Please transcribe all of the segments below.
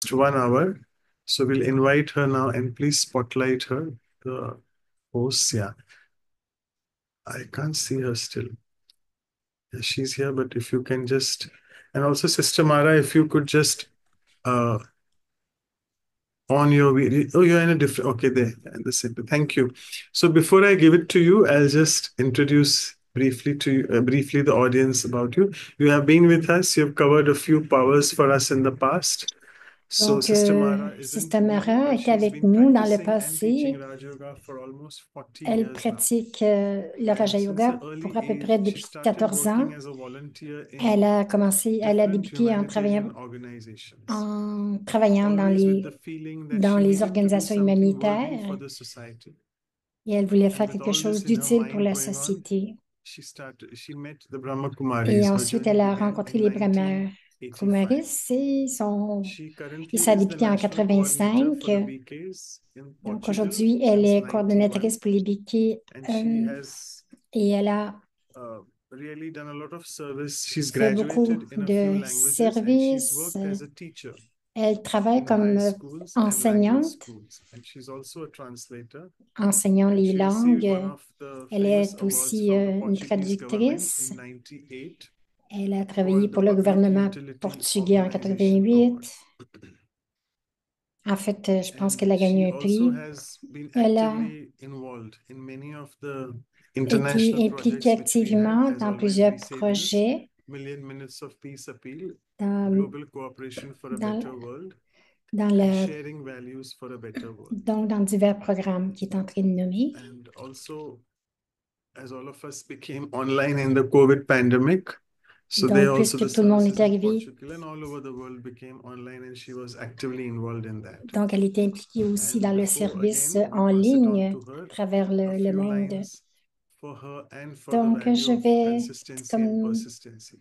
next 1 hour. So we'll invite her now and please spotlight her. The host, yeah. I can't see her still. Yeah, she's here, but if you can just, and also Sister Mara, if you could just uh on your video. Oh, you're in a different, okay, there, at the center. Thank you. So before I give it to you, I'll just introduce briefly the audience about you. You have been with us. You've covered a few powers for us in the past. So Donc, Sister Mara isn't new, Systemara but était she's avec been nous dans le practicing and teaching passé. Raja Yoga for almost 40 Elle years now. pratique le And Raja since Yoga the pour early à peu près age, she depuis started 14 ans. working as a volunteer Elle in a commencé, elle a different débuté humanitarian organizations, en travaillant always with the feeling that dans she les needed to do organisations something worthy for humanitaires the society. et elle voulait And faire with quelque all chose this in her d'utile pour mind la going on, société. she met the Brahma Kumaris. Et Her ensuite, journey elle a began rencontré in les Brahma 1985. Kumaris et She currently ça a is the débuté en national coordinator 85. for the BKs in Donc Portugal aujourd'hui, elle since est 91, coordonnatrice pour les BK and she has et elle a really done a lot of service. She's fait beaucoup graduated in a few de languages and she's services. worked as a teacher Elle travaille in high comme schools and language enseignante, schools. And she's also a translator. enseignant And les she received one langues. of the Elle famous est awards aussi from the une Portuguese government traductrice. in 98 Elle a for travaillé the pour le Public gouvernement Utility portugais en Organization 88. Award. En fait, je pense And qu'elle a she gagné un also prix. has been Elle a actively involved in many of the été international impliquée projects which we had. activement As dans always, plusieurs we say this projets Million Minutes of Peace Appeal, dans, Global Cooperation for a dans, Better World, dans and la, Sharing Values for a Better World. donc dans divers programmes qui est en train de nommer. And also, as all of us became online in the COVID pandemic, so they Donc, also, the puisque tout le monde est services in arrivé, Portugal and all over the world became online, and she was actively involved in that. donc elle était impliquée aussi And dans le before service again we en pass it on ligne to à her, travers a le few monde. lines for her and for the Donc, value je of vais, consistency and comme persistency.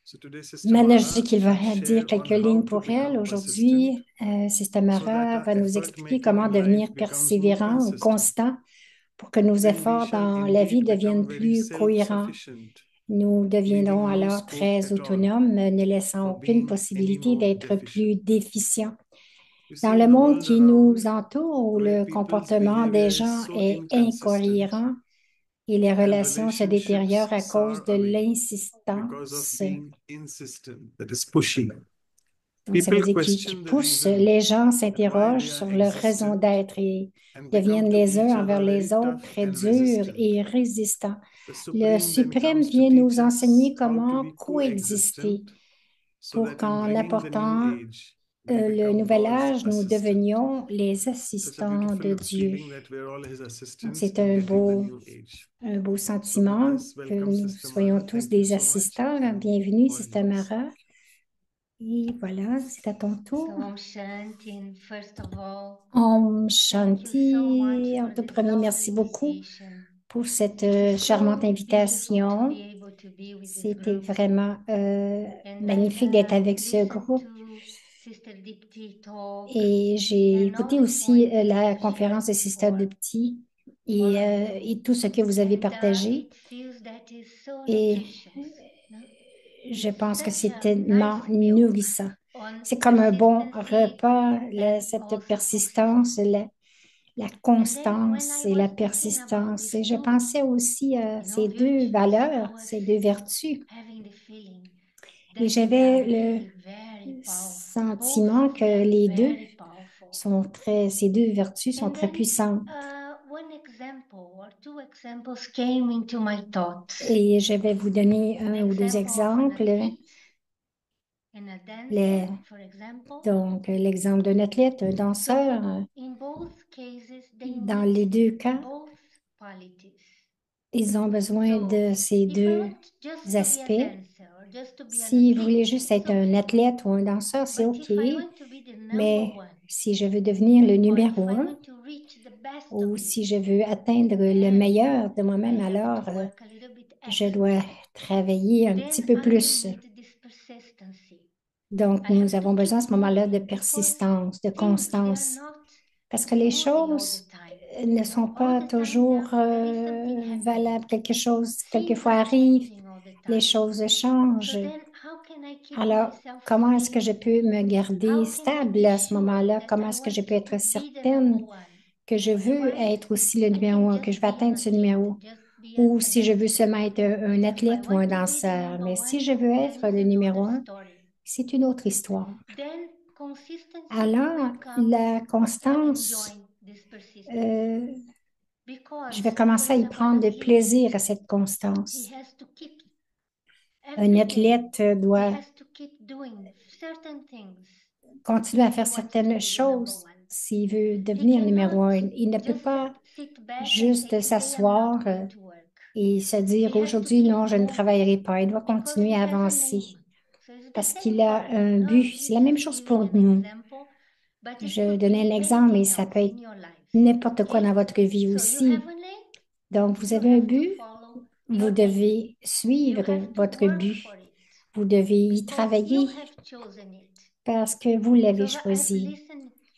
So today, Sister Maintenant, je dis Mara qu'il va will dire share quelques on how lignes to pour elle. become persistent Aujourd'hui, Sister so that Mara our va nous effort expliquer making comment in devenir life becomes more persévérant ou consistent. constant pour que nos Then we efforts shall dans la vie indeed become deviennent very plus cohérents. self-sufficient, Nous leaving deviendrons no alors scope très at all autonomes, ne laissant for aucune being any possibilité more d'être plus deficient. déficients. You Dans see, le in the monde world qui nous around, entoure, où where le people's comportement des behavior is gens so est inconsistent incohérent et les and relations se relationships détériorent à cause sour de away because of l'insistance. being insistent, that is pushy. Donc, ça veut People dire qu'ils question the poussent, reason les gens that why s'interrogent they are sur leur raison existent d'être et and become deviennent to les each uns envers other les very autres tough très and durs resistant. et résistants. The Le Supreme then suprême comes to vient teach nous us enseigner how to comment be coexister coexistent so pour that in qu'en bringing the new apportant age, we le become nouvel God's âge, nous assistant. devenions les Such a assistants de beautiful Dieu. feeling that we're all his Donc, assistants c'est in getting the new age. un beau So with sentiment this, que welcome nous Sister soyons Mara. tous Thank you des so much assistants. and Bienvenue, all Sister yours. Mara. Et voilà, c'est à ton tour. So, Om Shanti, and first of all, Om thank you so much Shanti. En for tout this premier, lovely merci beaucoup initiation. pour cette It is charmante so beautiful to invitation. be able to be with this C'était group. vraiment And I magnifique d'être have avec ce listened groupe. to Sister Dipti talk Et j'ai and all écouté the aussi points that la you conférence shared de Sister before, Dupti all of et you. tout ce que vous avez And partagé. it feels that is so Et nutritious. No? je pense que Such c'est a nice tellement milk nourrissant. on C'est comme un bon persistency repas, and cette also persistance, consistency. la And then when constance I et la was thinking about persistance. these Et je two, pensais aussi à ces deux virtues, I valeurs, was ces deux vertus. having the feeling Et that they are j'avais le really very powerful. Both sentiment of que them les deux very powerful. ces deux vertus sont And très then puissantes. one example or two examples came into my thoughts. Et je vais vous donner The un ou deux example of an exemples. athlete and a dancer, for example. Donc, l'exemple d'un athlète, un danseur, In both cases, they dans need les deux cas, both qualities. ils ont besoin de ces If I deux want just to be a aspects. dancer or just to be an Si vous voulez athlete, juste it's être un okay. athlète ou un danseur, c'est But OK. if I want to be the number Mais one, si je veux devenir le or if numéro I un want to reach the best ou of me, si je veux atteindre le then meilleur de I moi-même, have alors to work a little bit je extra. dois travailler un petit Then peu I will plus. need this persistency. Donc, I have nous to avons besoin à keep ce moment-là de moving because persistance, de things they are constance. not Parce que les smoothly all the choses time. ne sont All pas the time toujours there is something happening. valables. Quelque chose, Things quelquefois are arrive, changing all the les time. choses So changent. then how can keep Alors, myself comment est-ce que je free? peux me garder How can I stable be à ce sure moment-là? that Comment I est-ce que je want peux être to be the number certaine one? que je Am veux I? être aussi le I numéro can un, que just je vais be an atteindre ce athlete, numéro? just be Ou a si je veux dancer. seulement être un If I athlète ou un want to be the danseur. number Mais si je one, veux then être it's le numéro another un, story. c'est une autre histoire. Then consistency Alors, will come la after constance, enjoying this persistence. euh, je Because, vais for commencer à y example, an prendre de athlete, plaisir à cette he constance. has to keep Un every day, athlète he doit has to keep doing certain things continuer à if he faire wants to certaines be the number choses one. s'il veut He devenir cannot numéro un. Il ne peut just pas sit back and say, juste today I'm not s'asseoir going to work. et se dire He has to aujourd'hui, keep non, je ne travaillerai moving pas. Il doit because continuer he à has a avancer name. So it's the parce same qu'il for a us. un No, but. C'est this la même is chose using pour an nous. example, but it Je could donnais un be exemple, mais anything ça else peut in être your life. n'importe quoi Okay? dans votre vie So you have aussi. a name, Donc, vous you avez un have to but, follow vous your name. devez You suivre have to votre work but. for it Vous devez y because you travailler have chosen it. parce que vous l'avez So I've choisi.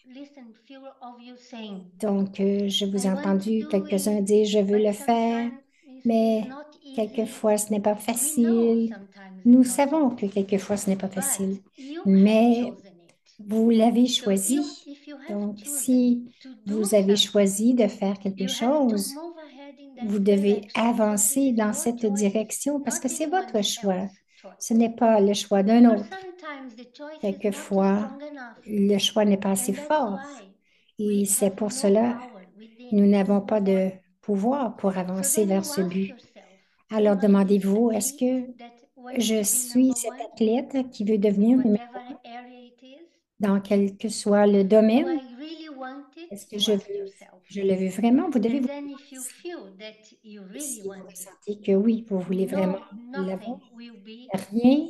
listened few of you saying, Donc, je vous I ai want to entendu do quelques-uns it, dire, je veux but le faire, sometimes it's mais not easy. quelquefois, ce n'est pas We know facile. sometimes Nous it's not savons que easy, quelquefois, ce n'est pas but facile, you have mais chosen it. vous l'avez So choisi. if you have Donc, chosen si to do vous avez something, choisi de faire quelque you have to chose, move ahead in vous that devez direction because it avancer is dans your cette choice, direction parce not que c'est votre anyone choix. else's choice. Ce n'est pas le choix d'un Or autre. sometimes the choice is not too Quelquefois, strong enough, le choix n'est pas assez and that's fort. why Et we c'est have pour no cela power nous within to n'avons pas move de on. pouvoir pour So avancer then vers you ce ask but. yourself, Alors am I this demandez-vous, est-ce athlete que that wants je to be number suis cet one athlète qui veut in devenir numéro whatever area it is? dans quel que soit le Do domaine? I really want it? Est-ce que You ask yourself. je le veux vraiment? Vous devez And vous then demander if you ça. feel that you Et really si vous want it, ressentez que oui, vous voulez vraiment nothing l'avoir, will be rien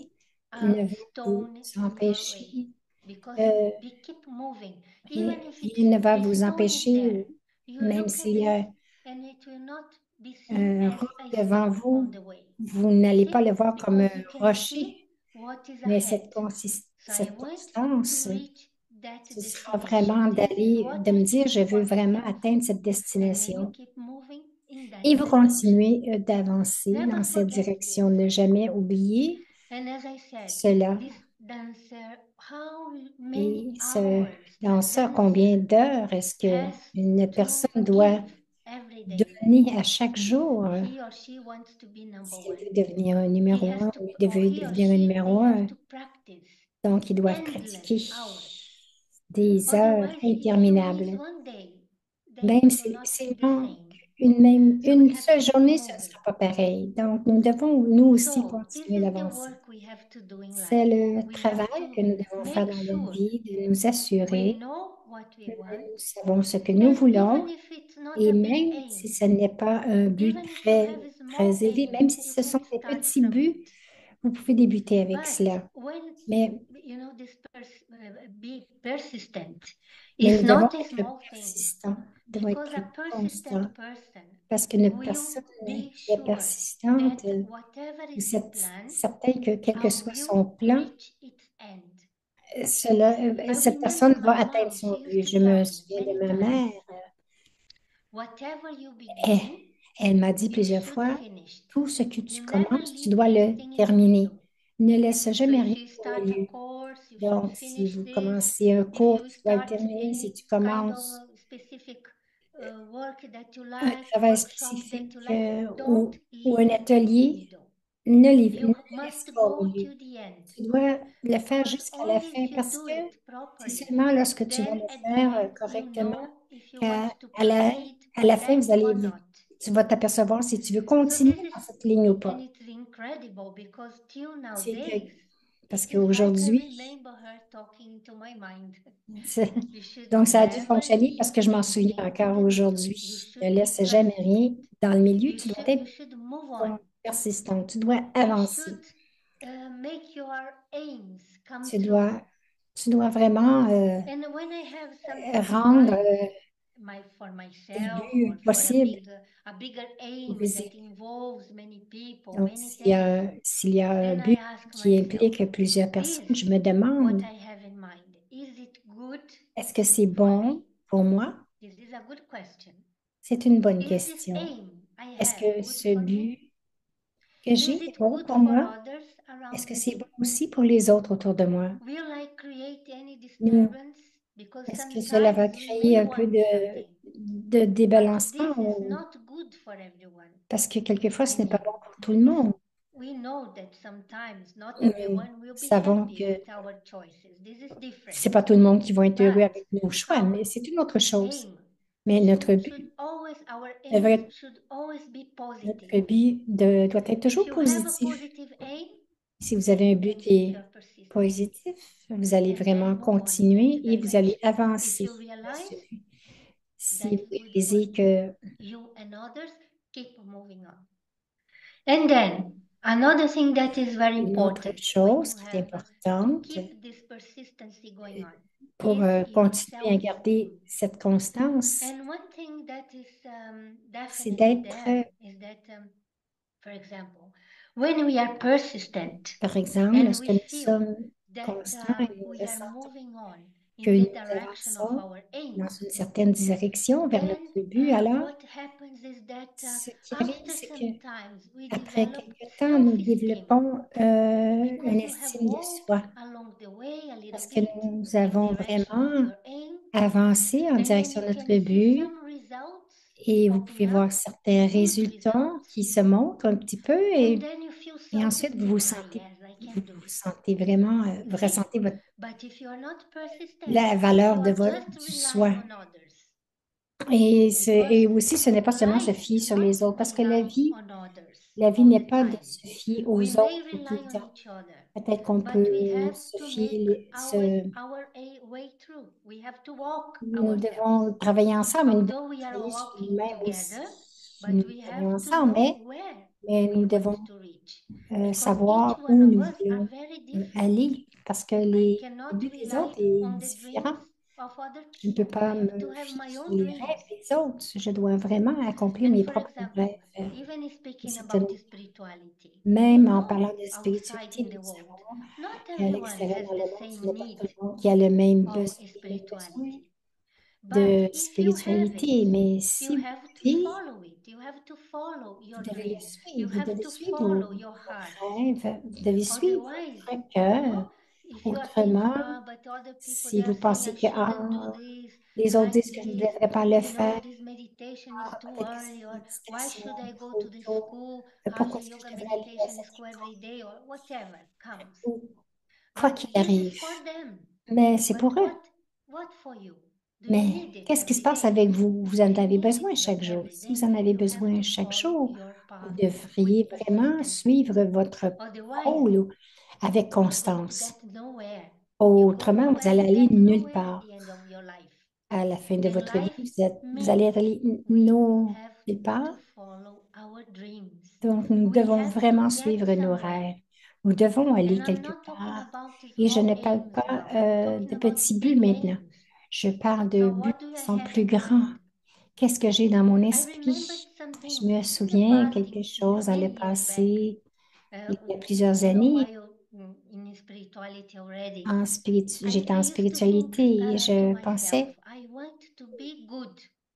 a ne va vous stone in your way empêcher, because euh, keep moving. rien, Even if rien ne va the vous stone is there, empêcher, you même look at s'il y it a and it will not be seen un as roc a devant stone on vous, the way. vous n'allez See? pas le voir comme un Because you can see rocher, what is mais ahead. So I cette want constance, to reach that ce sera destination. vraiment This is what de I me dire, je choose veux for vraiment myself. atteindre cette And then you destination. keep moving in that Et vous direction. continuez d'avancer Never dans cette forget direction. this. Ne jamais oublier And as I said, cela. this dancer, how Et many ce hours the danseur, dancer combien d'heures est-ce has qu'une to personne doit give every day donner à chaque jour if he or she wants to be number s'il one? veut devenir un He numéro has un to, ou il or veut he or devenir un she, numéro they have un? to practice Donc, ils doivent endless pratiquer hours. des heures Otherwise, if you miss interminables. one day, then Même it will si not be s'il the manque same. So we une have to seule keep journée, ce ne moving. sera pas pareil. Donc, nous devons, nous aussi, So this continuer is the d'avancer. work we have to do in C'est life. le We have travail to que nous devons faire make dans la sure vie, de nous we assurer know what we que want, nous savons ce que nous and voulons. even if it's not Et a big même si aim, ce n'est pas un but even if you have a small très élevé, même aim, si you ce can sont des start petits from buts, it. vous pouvez débuter avec But cela. when Mais, this be persistent, mais it's nous devons not a être small thing persistants, nous devons because être a constants. persistent person Parce qu'une will personne be qui est sure persistante, that whatever is vous the êtes plan, certain que quel que I soit will son plan, reach its end. I cette remember personne va my atteindre mom, son she used but. to Je tell me me souviens many de ma times, mère. whatever you Elle, begin, elle m'a dit you plusieurs should fois, finish. tout ce que tu You never commences, tu leave dois le anything in the terminer. middle. Ne laisse So jamais if rien you au start a milieu. course, you should Donc, si finish vous this. commencez un If cours, you tu dois le start terminer. Si any tu kind of commences specific work that you un like, travail workshop that spécifique you like, don't ou un leave in the atelier, middle. ne You le laisse must pas au go milieu. to the end. Tu dois le faire Because jusqu'à la only fin if you parce do que it c'est properly, seulement lorsque tu vas then le at the faire end you correctement know if you want qu'à to à la, proceed à on la fin, that or not. tu vas t'apercevoir si tu veux So this continuer is, dans cette ligne ou and pas. it's incredible because till C'est que, nowadays, parce it is like I qu'aujourd'hui, remember her talking to my mind. c'est- You should donc ça a dû never fonctionner parce leave que je m'en souviens anything in encore the middle. You aujourd'hui. Ne should be laisse jamais rien persistent. dans le milieu. You Tu dois should, être move on. persistant. Tu dois You avancer. should make your aims come Tu true. tu dois vraiment And when I have something in rendre mind, for tes myself or buts for a possibles bigger aim that visibles. involves many people, Donc, many things, s'il y a un then I but ask qui myself, implique plusieurs personnes, is je me what demande, I have in mind, is it good est-ce que c'est for me? bon pour moi? This is a good question. C'est une bonne Is this question. aim I Est-ce have que good ce for me? but que Is j'ai est it bon good pour for moi? others est-ce around que the c'est bon day? aussi pour les autres autour de moi? Will I create any Nous, disturbance? Because est-ce que cela va sometimes we créer may un peu want something, de but débalancement this is not good for everyone. parce que quelquefois, I ce n'est pas mean, bon pour tout le if monde. we know that sometimes not Nous everyone will be savons happy que with our choices. This is different. c'est pas tout le monde qui va être heureux But avec nos choix, mais c'est une autre chose. aim Mais our devrait aims être- should always be notre positive. doit être If toujours you have a positif. positive aim, Si vous then avez un you but can qui keep est your persistence positif, vous allez and then vraiment move on in continuer that et vous allez direction. If avancer you vers ce realize but. Si that's vous good for réalisez que you and others, keep moving on. And then another thing that is very une autre important when chose you qui est have to importante keep this persistency going on pour is your continuer à self-esteem. garder cette constance, And one thing that is c'est definitely d'être, there is that, for example, when we are persistent par exemple, and we lorsque nous feel sommes that constants et nous we are ressentons moving on que in the nous direction of avançons our aim, dans une certaine direction vers then notre but, alors what happens is that ce qui arrive, after c'est some que times we après develop quelque temps, nous self-esteem développons une because you have estime de walked soi along the way a little parce que bit nous in avons direction of vraiment your aim, avancé en and then direction you de can notre see but some results et vous popping pouvez up, voir certains good résultats results, qui se montrent un petit peu and then you feel et ensuite self-esteem. Ah, yes, I vous can do vous it. sentez vraiment, vous Okay? ressentez But if you are not persistent, la if valeur you de are just du soi. relying on others, Et aussi, ce n'est pas seulement se life fier is sur not les autres, parce que relying on others la vie all n'est the pas de time. se fier We aux may autres tout rely le on temps. each other, Peut-être qu'on but we peut have se to make fier, way through. We have to walk nous ourselves. devons travailler ensemble, mais nous devons Although we are travailler sur walking nous-mêmes aussi. together, Nous but we have travaillons to ensemble, know where mais we nous want devons to reach. Because each savoir one où of nous us are voulons very different. aller, parce que I le cannot but des rely autres est on the dreams différent. of other Je ne peux people. pas I have to me have fier my sur own les dreams. rêves des autres. Je dois vraiment accomplir And mes for propres example, rêves. even speaking C'est about spirituality, we même en know parlant de outside spiritualité, in the nous world, savons not qu'à everyone l'extérieur has dans the le monde, ce same n'est pas tout need le monde qui a le même of besoin spirituality. But de if you have spiritualité. it, Mais you si vous have to l'avez, follow it. You have to follow vous your devez le dream. You suivre. Vous have devez to suivre follow your heart. vos rêves. Vous devez suivre Otherwise, votre you cœur. know, if you are thinking, Autrement, but other people si they are vous saying I pensez que shouldn't do this, les autres like disent que je ne this, devrais pas le no, faire, this meditation is too peut-être que early, cette or why should méditation I go trop to this tôt, school, pourquoi Hatha est-ce que Yoga je devrais aller à meditation cette school every école? day, or whatever comes. Ou quoi But qu'il this is arrive. for them. Mais c'est But pour eux. what for you? Do you Mais need it qu'est-ce qui se every passe day? avec vous? Vous en You avez need besoin it, but chaque jour. every Si vous day en avez you have besoin to chaque follow jour, your vous path with devriez vraiment persistency. suivre votre Otherwise, rôle avec you are going to constance. get nowhere. You go Autrement, vous nowhere, allez you aller get nulle nowhere at part. the end of your life. À la fin de And votre vie, life vous allez means aller we nulle have part. to follow our dreams. Donc, nous We devons have to vraiment get suivre nos somewhere. rêves. Nous devons aller And I'm quelque not talking part. about Et je ne small parle aims pas now. I'm de talking about petits buts big maintenant. aims. Je parle de So buts what do qui I sont have plus in grands. mind? Qu'est-ce que j'ai dans mon I remembered esprit? Je something me in the souviens past, quelque chose dans le many years back. passé, il y a plusieurs For a années. while in spirituality already. J'étais I en used to think spiritualité et to je myself, pensais, I want to be good.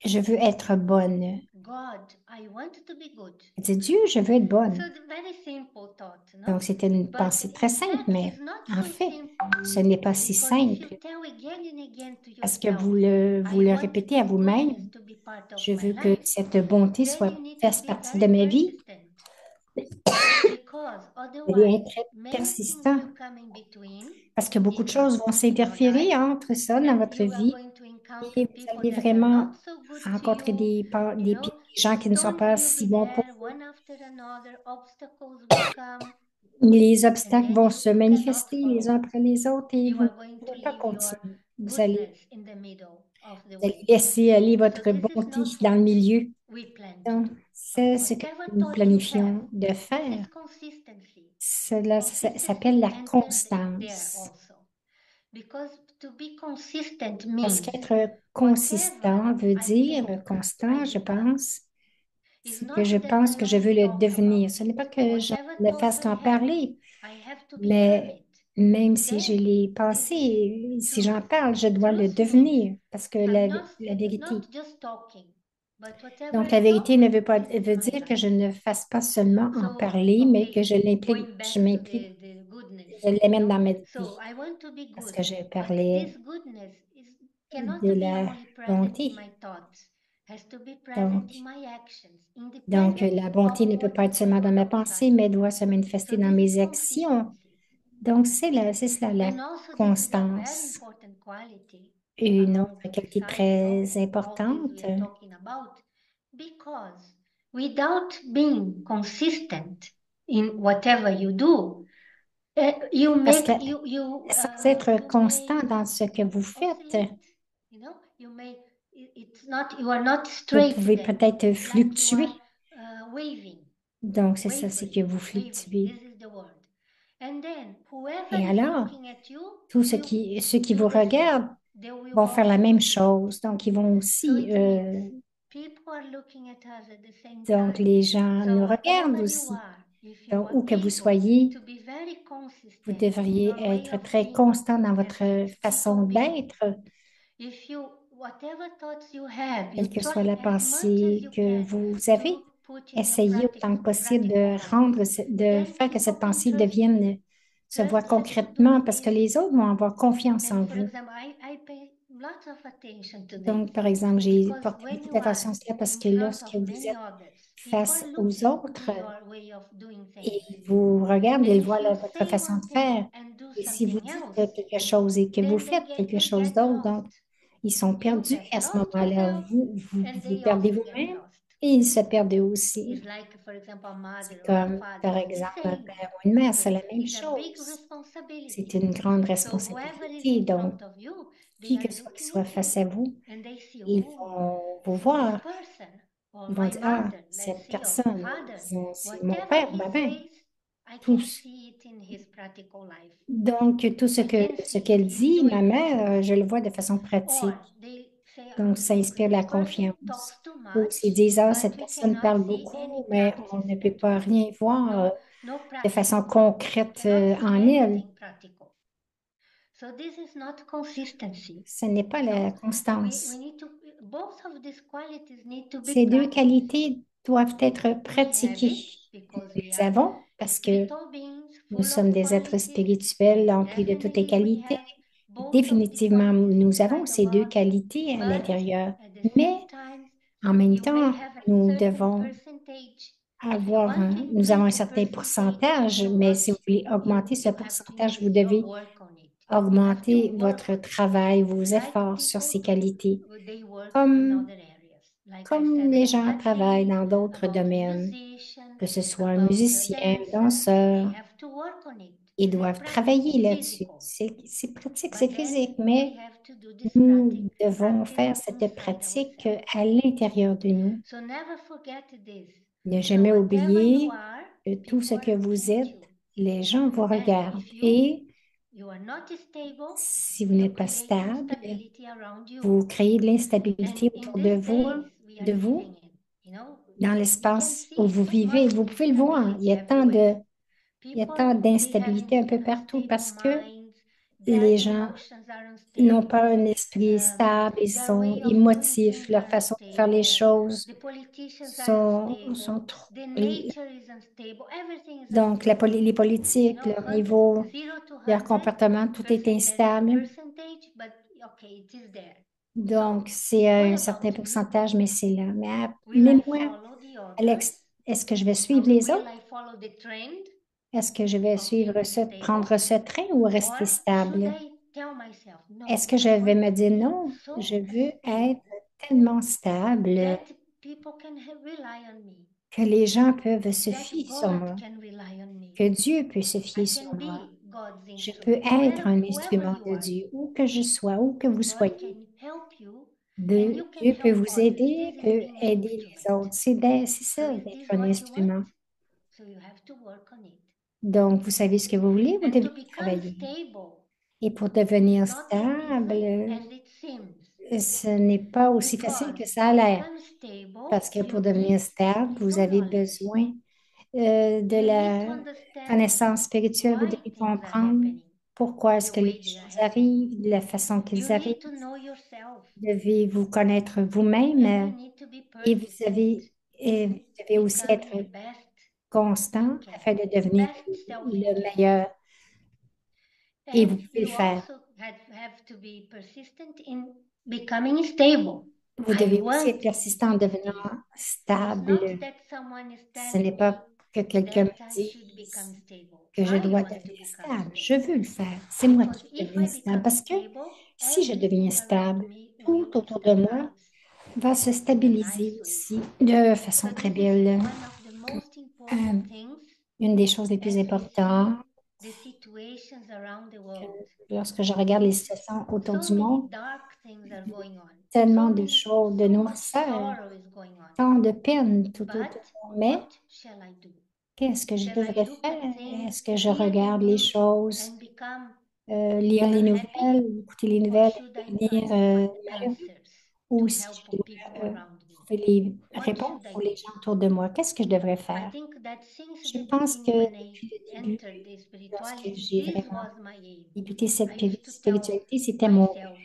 je veux être bonne. God, I want to be good. Je dis, Dieu, je veux être bonne. So very simple thought, no? Donc, c'était une But pensée très in simple, fact, mais it's not en so fait, simple. ce n'est pas si Because if you simple tell again and again to parce que yourself, vous I le want répétez à this vous-même. goodness to be part of Je my veux que life, cette bonté then you need to fasse be partie very de ma vie. persistent. Because Vous devez otherwise, être many things persistant will come in between parce que beaucoup de choses vont in your life, s'interférer entre ça dans and votre you are vie going to encounter et vous people allez that are vraiment not so good to rencontrer you. You des know, gens qui ne sont stones pas will si be bons pour there, vous. one after another, obstacles will come, Les and obstacles then vont you se cannot manifester les follow. uns après les autres et You vous ne are going to pouvez pas leave your continuer. goodness in the middle of the Vous allez way. laisser aller So votre this is bonté not dans le what milieu. we plan to Donc, do. c'est ce que Whatever nous thought you have, planifions de this is faire. consistency. Cela s'appelle Consistency la enters there constance. also. Because to be consistent Parce means qu'être whatever consistant veut I dire, think I constant, je become. pense, It's c'est que not je that pense I que je only veux le talk devenir. about Ce n'est pas it. que j'en Whatever ne thoughts fasse I qu'en have, parler, I have to become mais it. même si je Then l'ai this is pensé, si truth. j'en parle, je dois le Truth means devenir. Parce que I'm not la vérité. not just talking, but whatever Donc, I la vérité talk, ne this is veut my dire que life. je ne fasse pas seulement en So, parler, mais que okay, going je back to m'implique je l'amène dans ma So vie I want to be parce good, que je but parlais this goodness de cannot be la only present in bonté. my thoughts, has to be present in Donc, my actions, donc, independent la of bonté ne peut what pas is être going seulement dans on ma outside. pensée, mais doit se manifester So dans this is mes actions. consistency. Donc, c'est cela la And also, this is a very constance. important quality Une among autre the qualité disciple, très all these importante, we are talking about, because without being consistent in whatever you do, you parce que make sans être you constant may dans ce que vous faites, oscillate. You may you are not vous straight pouvez then. peut-être It's like you are fluctuer. waving, Donc, c'est ça, c'est que wavering, vous wavering. fluctuez. This is the word. And then whoever Et is alors, looking at you tous will ceux qui do vous the same. regardent They will vont faire la also même oscillate. chose. Donc, ils vont So aussi, it means people are looking at us at the same donc time. les gens So nous regardent wherever you aussi. are, if you Donc, are où que vous able soyez, to be very vous consistent in devriez your way être of très being constant dans as a votre people façon being, d'être, if you whatever thoughts you have, you quelle que soit try la as much as pensée you que can vous avez. to put in your Essayez autant que possible practical de life. rendre, de Then faire que people cette can pensée devienne, se voit trust that you do concrètement parce que this. les autres vont avoir confiance And en for vous. example, I pay lots of attention to this Donc, par exemple, j'ai because porté when beaucoup you are d'attention à cela parce in que front lorsque of vous many êtes others, people face are aux looking autres to your way of doing et things. vous regardent, And ils if voient you votre say façon one de thing faire. and do Et si vous something dites else, quelque chose et que vous then faites quelque they chose get d'autre, donc lost. ils sont You perdus get à ce lost moment-là. yourself and Vous they perdez also get vous-même lost. et ils se perdent eux aussi. It's like, for example, a C'est mother or a comme, father. par It's the exemple, un same. père ou une mère, c'est la même It's a big chose. C'est responsibility. une grande So whoever is responsabilité. in Donc, front of you, they qui are que ce soit qui looking soit at you face à vous, and they see, ils oh, vont vous this voir. person or Ils vont my dire, ah, mother, let's cette see, or personne, father, disons, c'est mon whatever père, he ben, says, I can tous. see it in his practical life. Donc, tout I can ce see it. qu'elle He's dit, ma doing it. mère, je le vois de façon Or pratique. they say, Donc, ça look, inspire la this person talks confiance. too Ou much, s'ils disent, ah, but cette we personne cannot parle see any beaucoup, mais on practice ne peut at pas all. rien voir No de façon practice. concrète Cannot see en elle. anything practical. So this is not consistency. Ce n'est pas No, la we constance. need to. Both of these qualities need to be Ces deux practiced. qualités doivent être We have pratiquées. it because Nous we les are avons parce que spiritual beings nous full sommes of des êtres qualities, spirituels and emplis de toutes les definitely we qualités. have both of the Définitivement, qualities nous avons inside of ces deux us. qualités à But l'intérieur. at the Mais same time, en même you may temps, have a nous certain devons percentage. If you want to nous avons un increase the certain percentage pourcentage, too mais si vous much, voulez augmenter ce you have to pourcentage, vous increase your devez work on it. You have to augmenter work votre on it. travail, vos Like efforts sur people, ces qualités, they work in comme, other areas. Like I comme said les about gens travaillent athletes, dans d'autres about a domaines, musician, que ce soit un about a musicien, un dancer. They danseur. have to work on it. Ils This is doivent practical, travailler là-dessus. physical. C'est pratique, c'est But then physique, we mais have to do this nous devons practice faire cette inside pratique ourselves. à l'intérieur de nous. So never forget this. Ne So jamais whatever you oublier are, que tout ce people are que vous looking at êtes, you. les gens vous And regardent. if Et you are not stable, si vous you n'êtes pas create stable, instability around you. vous créez de And l'instabilité in autour these days we are de vous, living in, dans you can l'espace où see vous so vivez. much Vous pouvez le voir. instability everywhere. Il y a People, tant they have d'instabilité un peu partout unstable parce que minds, their les gens emotions are n'ont pas un unstable, esprit stable, ils their sont way of doing émotifs, things leur are façon de faire les unstable, choses the politicians are sont unstable, trop. the nature is unstable, everything is Donc, unstable. les politiques, leur niveau, 0 to leur 100, comportement, tout est there's a instable. percentage, but okay, it is there. Donc, So, c'est what un certain about me? pourcentage, mais c'est là. Will Mais I moi, follow the others? Alex, est-ce que je vais suivre les Will autres? I follow the trend Est-ce que je vais of being suivre unstable? prendre ce train ou Or rester should stable? I tell myself, Est-ce no, que je I vais want me to dire be non, je so veux être stable tellement stable that people can rely on me, que les gens peuvent se that fier sur God moi, can rely on me. que Dieu peut se I fier sur can moi. be God's Je peux instrument, être un whoever instrument you de are. Dieu, où que je sois, où que vous God soyez. can help you and you can Dieu peut help vous others. aider, This is peut being an aider les instrument. autres. C'est So ça is d'être this un what you want? instrument. So you have to work on it. Donc, vous savez ce que vous voulez, vous And to devez become travailler. stable Et pour is devenir not as easy stable, as it seems. ce n'est pas aussi facile Because que ça to a l'air. become stable, Parce que you pour devenir need stable, vous spiritual avez knowledge. besoin de You need to la understand connaissance spirituelle. Vous why devez things are comprendre happening pourquoi est-ce the que les way they are choses happening. arrivent, de la façon You qu'ils need arrivent. to know yourself Vous devez vous connaître vous-même and you need to be et vous persistent et vous in devez aussi être becoming the best you constant can, afin de devenir best self you le can. meilleur Et vous And pouvez le you faire. also have to be persistent in becoming stable. Vous I devez aussi want être persistant to en be devenant stable. It's stable. not that someone is Ce n'est telling me pas que quelqu'un me that I should become dise stable. que je I dois want to devenir become stable. Je stable. veux le faire. C'est moi Because qui if deviens I stable. become Parce que stable, si je deviens everything around stable, me tout will autour de moi stabilize va se in a stabiliser nice way. aussi de So façon très this is belle. one of the most Euh, important things une des choses les plus as we importantes, see the situations around the world. lorsque je regarde les situations autour So du many monde, dark things are going on. tellement So de many, choses, de so much noirceur, sorrow is going on. tant de peine tout autour. But Mais what shall I do? qu'est-ce que je Shall I devrais look faire? at things, Est-ce que je hear the regarde les news, choses, and become lire les unhappy? nouvelles, écouter les Or nouvelles, should et I devenir try to find malheureux? answers Ou to si help je people dois around me? trouver les What réponses should I pour do? les gens autour de moi, qu'est-ce que je devrais I faire? think that since Je the pense que beginning, when I depuis le début, entered the lorsque spirituality, j'ai this vraiment was my aim. débuté cette I used to tell spiritualité, c'était mon but. myself,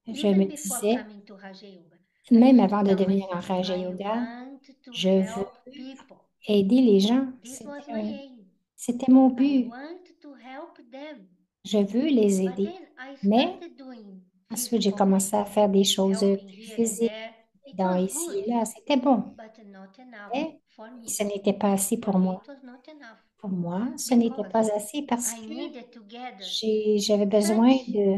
Je me even before disais, coming to Raja Yoga, I même used to avant de tell devenir un myself, Raja I Yoga, want to je veux help people. aider les gens. This was my aim. C'était mon I but. want to help them. Je veux les But aider. then I Mais started doing ensuite, j'ai physical commencé à things, faire des choses helping plus here and physiques, there. It dans was ici good, et là. C'était bon. but not enough Mais for me. ce n'était pas assez For pour me, moi. it was not enough Pour moi, ce n'était because pas assez parce I que needed to gather j'avais besoin such de...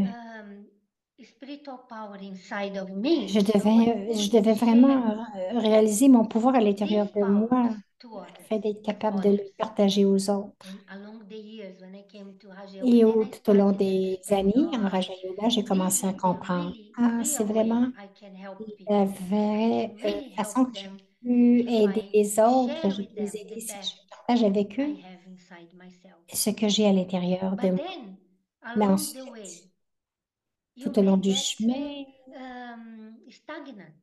spiritual power inside of me Je so I je could devais share vraiment réaliser mon pouvoir à l'intérieur these de moi, powers to afin others, d'être capable de others. le partager aux autres. And along the years, when I came to Raja Yoga, Et then I tout au long started to des understand, années, en ah, Raja Yoga, j'ai this commencé à is the comprendre. really Ah, c'est real way vraiment I can help la people. I vraie can really façon help que j'ai them pu if aider I les autres. share Je with peux les them the aider si best je partage avec I eux have inside myself. ce que j'ai à l'intérieur de But moi. then, Mais along the way, ensuite, you tout au long may du get chemin, stagnant.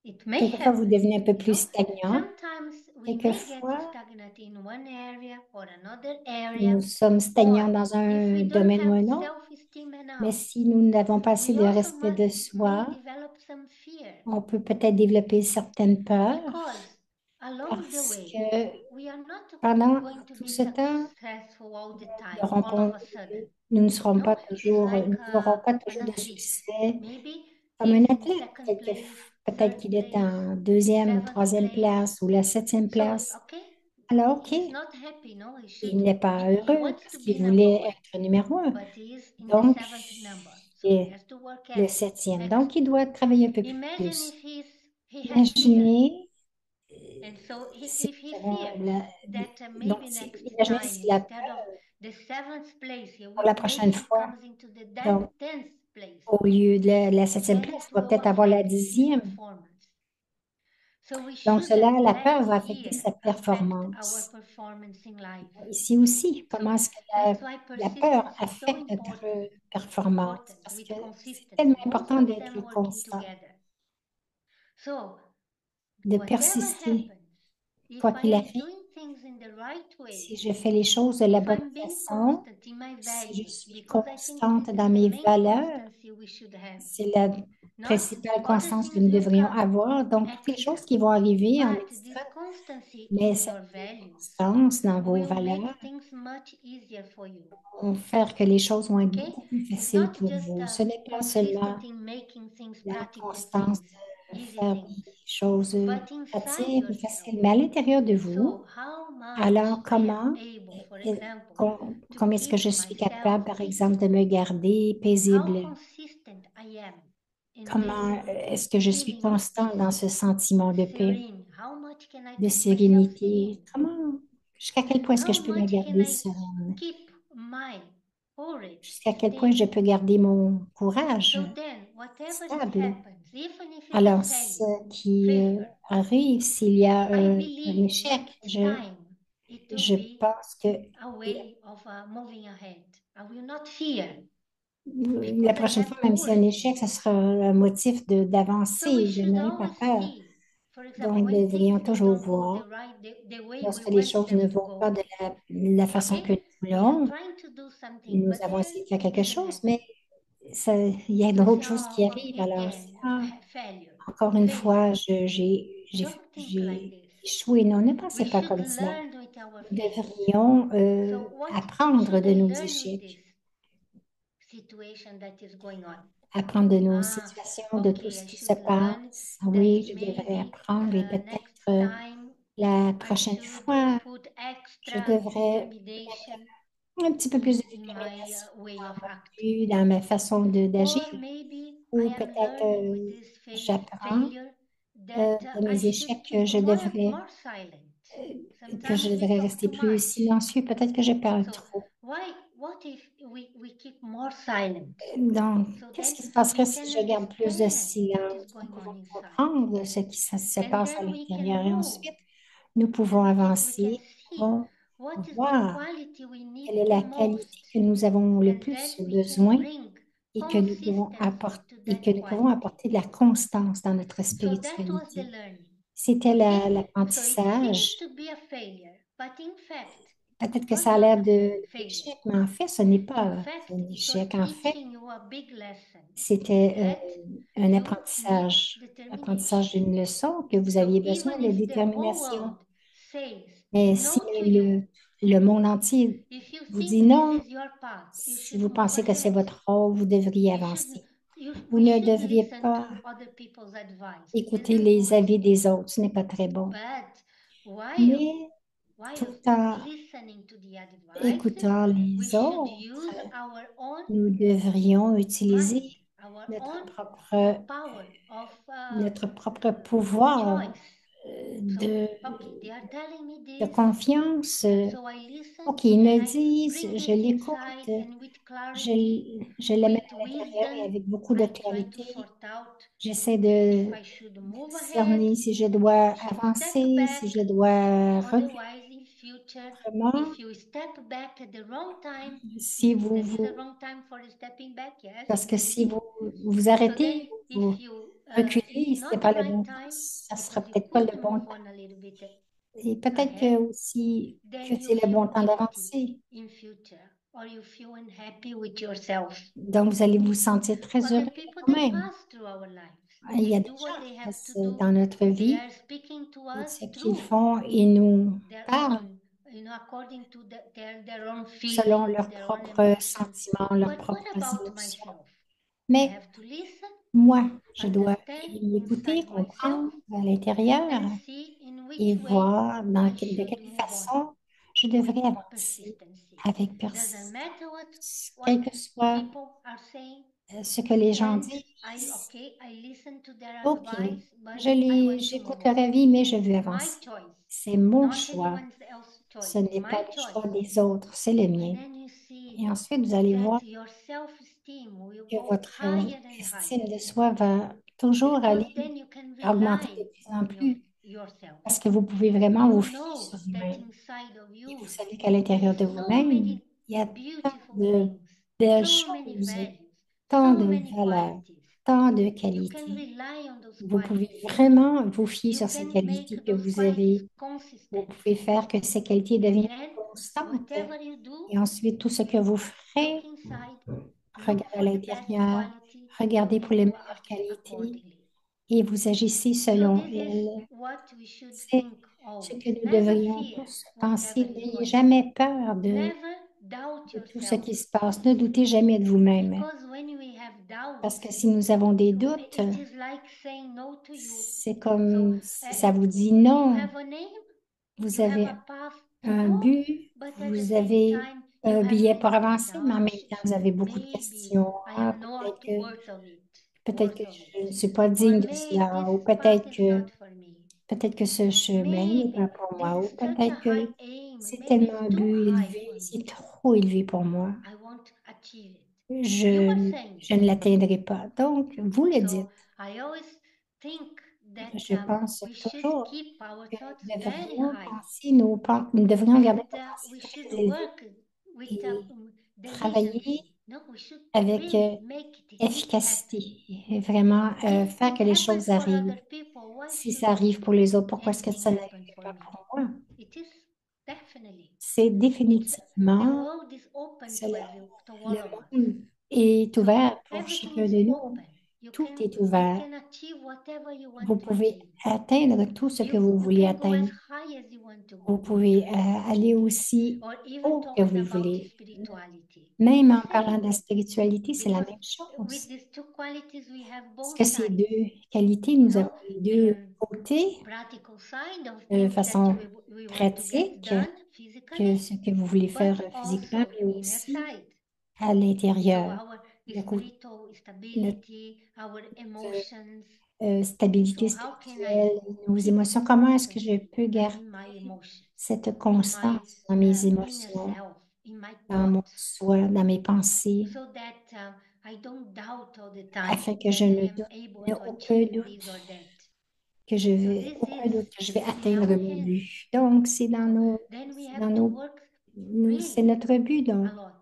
It may quelquefois, vous happen, devenez un peu you plus know. stagnant. Sometimes we may get Quelquefois, stagnant in one area or another area, nous sommes stagnants or dans if un we don't domaine ou have un autre. self-esteem Mais enough, si nous n'avons pas assez we de also respect de may soi, develop some fear on peut peut-être développer certaines peurs because along the parce way que we are not pendant going to tout be ce temps, successful all the nous time, n'aurons all of pas, a sudden. nous ne serons No, pas it's toujours, like nous n'aurons pas an toujours de athlete. succès Maybe comme un he's in athlète. second place, Peut-être third qu'il est place, en deuxième ou seventh troisième place. place ou la septième So, place. okay, Alors, OK, he's not happy, no? il n'est pas He heureux wants parce to be qu'il number voulait one, être numéro un. but he is in the Donc, seventh number. So il he est has to work le septième. extra. Donc, il doit travailler un peu Imagine plus. if he has fear. Imaginez And so si if he nous avons fears that donc, maybe next imaginez time, si la instead of the seventh place, pour la maybe prochaine he fois, comes into the donc, tenth place, au lieu de la septième then place, it il va will peut-être avoir la affect his 10e. performance. So we Donc, cela, shouldn't la let peur va affecter fear sa affect our performance. performance in life. Ici aussi, So comment est-ce que that's why la peur persistence is so affecte notre performance? important Parce with que c'est tellement consistency, both important of d'être them working constant, together. So de whatever persister, happens, if quoi I qu'il am arrive. doing things in the right way, Si je fais les choses de la if bonne I'm being façon, constant in my si je values, suis because I think this constante is dans the mes main valeurs, constancy we should have. c'est la Not principale other constance que things nous will devrions come avoir. Donc, toutes les extra. choses qui vont arriver en But extra, this constancy mais in cette your values constance dans vos will valeurs make things much easier for you. vont faire que les choses vont être Okay? beaucoup plus It's faciles not pour just vous. Ce n'est pas seulement persistent in making things la practical constance things, de easy faire things, des choses but inside pratiques ou yourself. faciles, mais à l'intérieur de vous, So how much alors I am comment, able, for euh, example, to comment est-ce que keep je suis myself capable, par exemple, de peaceful? me garder How paisible? consistent I am in this Comment est-ce que je suis feeling of constant dans peace, ce sentiment de paix, serene? How much can I de keep myself sérénité? serene? Jusqu'à quel point est-ce que How je peux me much can garder I sereine? keep my courage Jusqu'à quel point je stable? peux garder mon courage So then, whatever stable? happens, even if it's a Alors, failure, ce qui failure, arrive, s'il y a I un believe échec, next time it will je be pense que a way of moving ahead. I will not fear la because I prochaine have fois, même si un courage in échec, ce me. sera un motif So we d'avancer. Je should n'aurai pas always peur. see, for example, Donc, when nous things devrions they toujours don't go voir the way we lorsque les want choses ne them to vont pas go. de la façon que Okay? nous We are voulons. trying to do something, Nous but avons then essayé de faire it quelque doesn't chose, happen. mais il y a You say, d'autres choses qui oh, arrivent. Alors, again, failure, encore une failure. fois, Don't think like j'ai this. échoué. Non, ne We pensez pas should comme cela. learn with our Nous failures. devrions So what apprendre should de I nos learn with this? échecs. situation that is going on. apprendre de nos Ah, situations, de tout okay, ce I qui se should learn passe. that Oui, je devrais maybe apprendre et next peut-être time la I prochaine should fois, put je extra devrais determination un petit peu plus de in my détermination way of dans acting. dans ma façon d'agir. Or maybe I Ou am peut-être learning with this j'apprends failure that de I mes should échecs keep more silent. que je Sometimes we devrais talk rester too plus much. silencieux. Peut-être que je parle So trop. what if we keep more silent? Donc, So qu'est-ce then qui se passerait we si can je garde plus de understand what is silence? Nous going on pouvons inside. comprendre ce qui se And passe à then we can l'intérieur et move ensuite, nous pouvons and we can avancer, nous see pouvons what is the voir quality we quelle need est the la qualité most. que nous avons le And then plus we can besoin bring et que nous pouvons consistency apporter to et that que nous pouvons quality. apporter de la constance dans notre So that was the spiritualité. learning. C'était Okay? So it seems l'apprentissage. to be a failure, but in fact, Peut-être it que was ça a not l'air a de failure. l'échec, mais en fait, ce n'est In pas fact, un it was échec. En fait, teaching you a big lesson c'était that un you need apprentissage determination. d'une leçon que vous So aviez besoin even de if the whole détermination. world says Mais si no to you, le monde entier if you vous dit think this non, is your path, you si should vous move pensez que c'est ahead. votre rôle, vous devriez You should, avancer. Vous we ne should devriez listen pas to other people's advice. This écouter is les good. avis des autres. Ce n'est pas très bon. But Mais while tout en listening to the advices, écoutant we les should autres, use our own nous devrions utiliser mind, our notre own propre, power of notre propre pouvoir choice. So, de, okay, they are telling me de this, confiance. and so I listen OK, ils me and I disent, bring je it l'écoute, inside, and with je, clarity, je le mets with à l'intérieur et wisdom, avec beaucoup de I try to clarité, sort out j'essaie if de I should move ahead, cerner si je if dois I should step avancer, si back. je dois reculer. Otherwise, in future, Vraiment, if you step back at the wrong time, si if vous there is a vous, wrong time for stepping back, yes, parce it que can si be. vous vous So then, arrêtez, vous if you, reculez, it's ce n'est not pas the le right bon temps, time ça sera because you peut-être pas could le bon move temps. on a little bit Et peut-être que ahead, aussi que then you c'est le bon feel temps empty d'avancer. in future, or you feel unhappy with yourself. Donc, vous allez vous sentir très heureux Other de people that vous-même. pass through our lives, Il y they a des do gens what they qui have to passent do. dans notre They vie are speaking to et us ce qu'ils through font, ils nous their parlent own, according to their own selon feelings, leurs their own propres emotions. sentiments, leurs But what propres about émotions. myself? I Mais have to listen, moi, je dois understand l'écouter, inside myself, comprendre à l'intérieur and see in et which way voir I de should quelle move on façon je with devrais avancer persistency. avec Doesn't matter what quel que soit people are saying. ce que les gens And disent. I listen to their OK, advice, but I want to j'écoute move. leur avis, mais je veux It's my avancer. choice, C'est mon not choix. anyone else's choice. Ce It's n'est pas my le choice. choix des autres, c'est le And mien. then you see Et ensuite, vous allez voir that your self-esteem will que go votre higher and estime higher de soi va toujours because aller then you can augmenter rely de plus en on plus yourself. parce que vous pouvez vraiment vous You fier know sur that vous-même. inside of Et vous you savez qu'à there l'intérieur is de so vous-même, many il y a tant beautiful de things, belles so many choses, values, tant so de many valeurs, qualities. tant de You can qualités. rely on those Vous pouvez qualities. vraiment vous fier You sur ces can make qualités que those vous qualities avez. Vous consistent. pouvez faire que ces qualités And deviennent then constantes. whatever you do, Et ensuite, tout ce que vous ferez, look inside, look regardez à for the best l'intérieur, quality, regardez and pour les you meilleures act qualités accordingly. et vous agissez So selon this is elles. what we should C'est think ce always. que nous Never devrions fear tous penser. whatever is N'ayez going on. jamais peur Never doubt de tout ce yourself. qui se passe. Ne doutez jamais de vous-même. Because when we have Parce doubts, que si nous avons des doutes, it is like saying no to you. c'est So comme si ça vous dit non. you have a name, Vous you have avez a path to un go, but, but at the vous same avez time, you un have billet pour many avancer, mais en même doubts. temps, vous avez beaucoup de Maybe questions. I Ah, am not worth of it. peut-être que Worth of je ne it. suis pas Or digne de maybe cela, ou this path is not for me. peut-être que ce chemin n'est pas Maybe pour this moi, ou is such a peut-être high que aim. c'est Maybe tellement it's un too but high élevé, for me. c'est trop élevé pour moi. I won't achieve it. You are Je, saying je ne l'atteindrai pas. Donc, vous le dites. so. I always think that Je pense we should toujours keep our que thoughts nous very devrions high, penser nous devrions garder and nos pensées we should très élevées work with et travailler diligency. No, we should avec really make it happen. efficacité et vraiment If faire it que les happens choses for arrivent. other people, why Si should ça arrive pour les autres, pourquoi est-ce que anything ça happen n'arriverait for pas me? pour moi? It is definitely. C'est The définitivement world is open to cela. all Le of us. monde est So ouvert pour everything chacun is de nous. open. Tout est You ouvert. can achieve whatever you want Vous to pouvez achieve. atteindre tout ce que vous You voulez can go as atteindre. high as you want to Vous go. pouvez aller aussi Or even haut que vous talking le about voulez. spirituality. Même You en parlant see, de la spiritualité, c'est la because même with chose. these two qualities, we have Parce both que ces sides. deux qualités, You nous avons know, les the deux côtés practical side of de things that façon we want to get pratique done que physically, ce que vous voulez faire but physiquement, also mais inner aussi side. à So l'intérieur, our le côté, spiritual notre stability, our emotions. stabilité So how can I spirituelle, nos keep émotions. Comment est-ce que je consistency peux garder in my emotions, cette in my constance dans mes inner émotions, self, in my dans mon thoughts, soi, dans mes pensées, so that I don't doubt all the time afin que je that I ne am doute, able n'ai to aucun achieve this or doute that. que je So vais, this aucun is doute que je vais in atteindre our mon hands. but. Donc, So then we c'est have dans to work c'est really notre but. Donc, a lot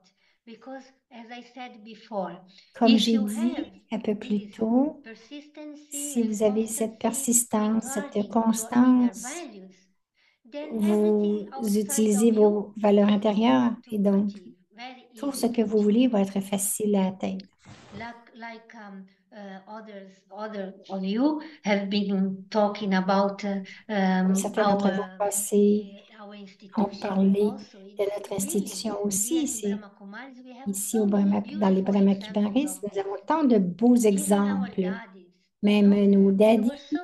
because, as I said before, comme if j'ai you have dit un peu plus this tôt, persistency si and vous avez cette constancy persistance, cette regarding your inner constance, values, then everything vous outside utilisez of you vos valeurs is intérieures easy et to donc achieve, very tout easy ce to que vous achieve. voulez va être facile à atteindre. Like other of you have been talking about Comme certains d'entre vous passés our ont institution parlé also. de It's notre really institution here aussi, in c'est Brahma Kumaris we have ici so many Dans les beautiful Brahma examples Kumaris, of nous this. avons tant de beaux Even our exemples. daddies, you Même know, nos they daddies, were so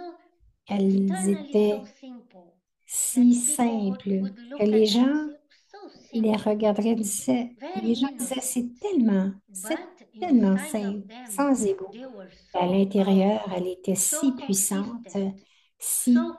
elles eternally so étaient simple si that people simples would que look les at them gens so, so les simple, regarderaient, very les gens disaient, innocent. c'est But tellement inside of simple, them, sans ego. they were À so l'intérieur, powerful, elle était so si puissante, consistent, si so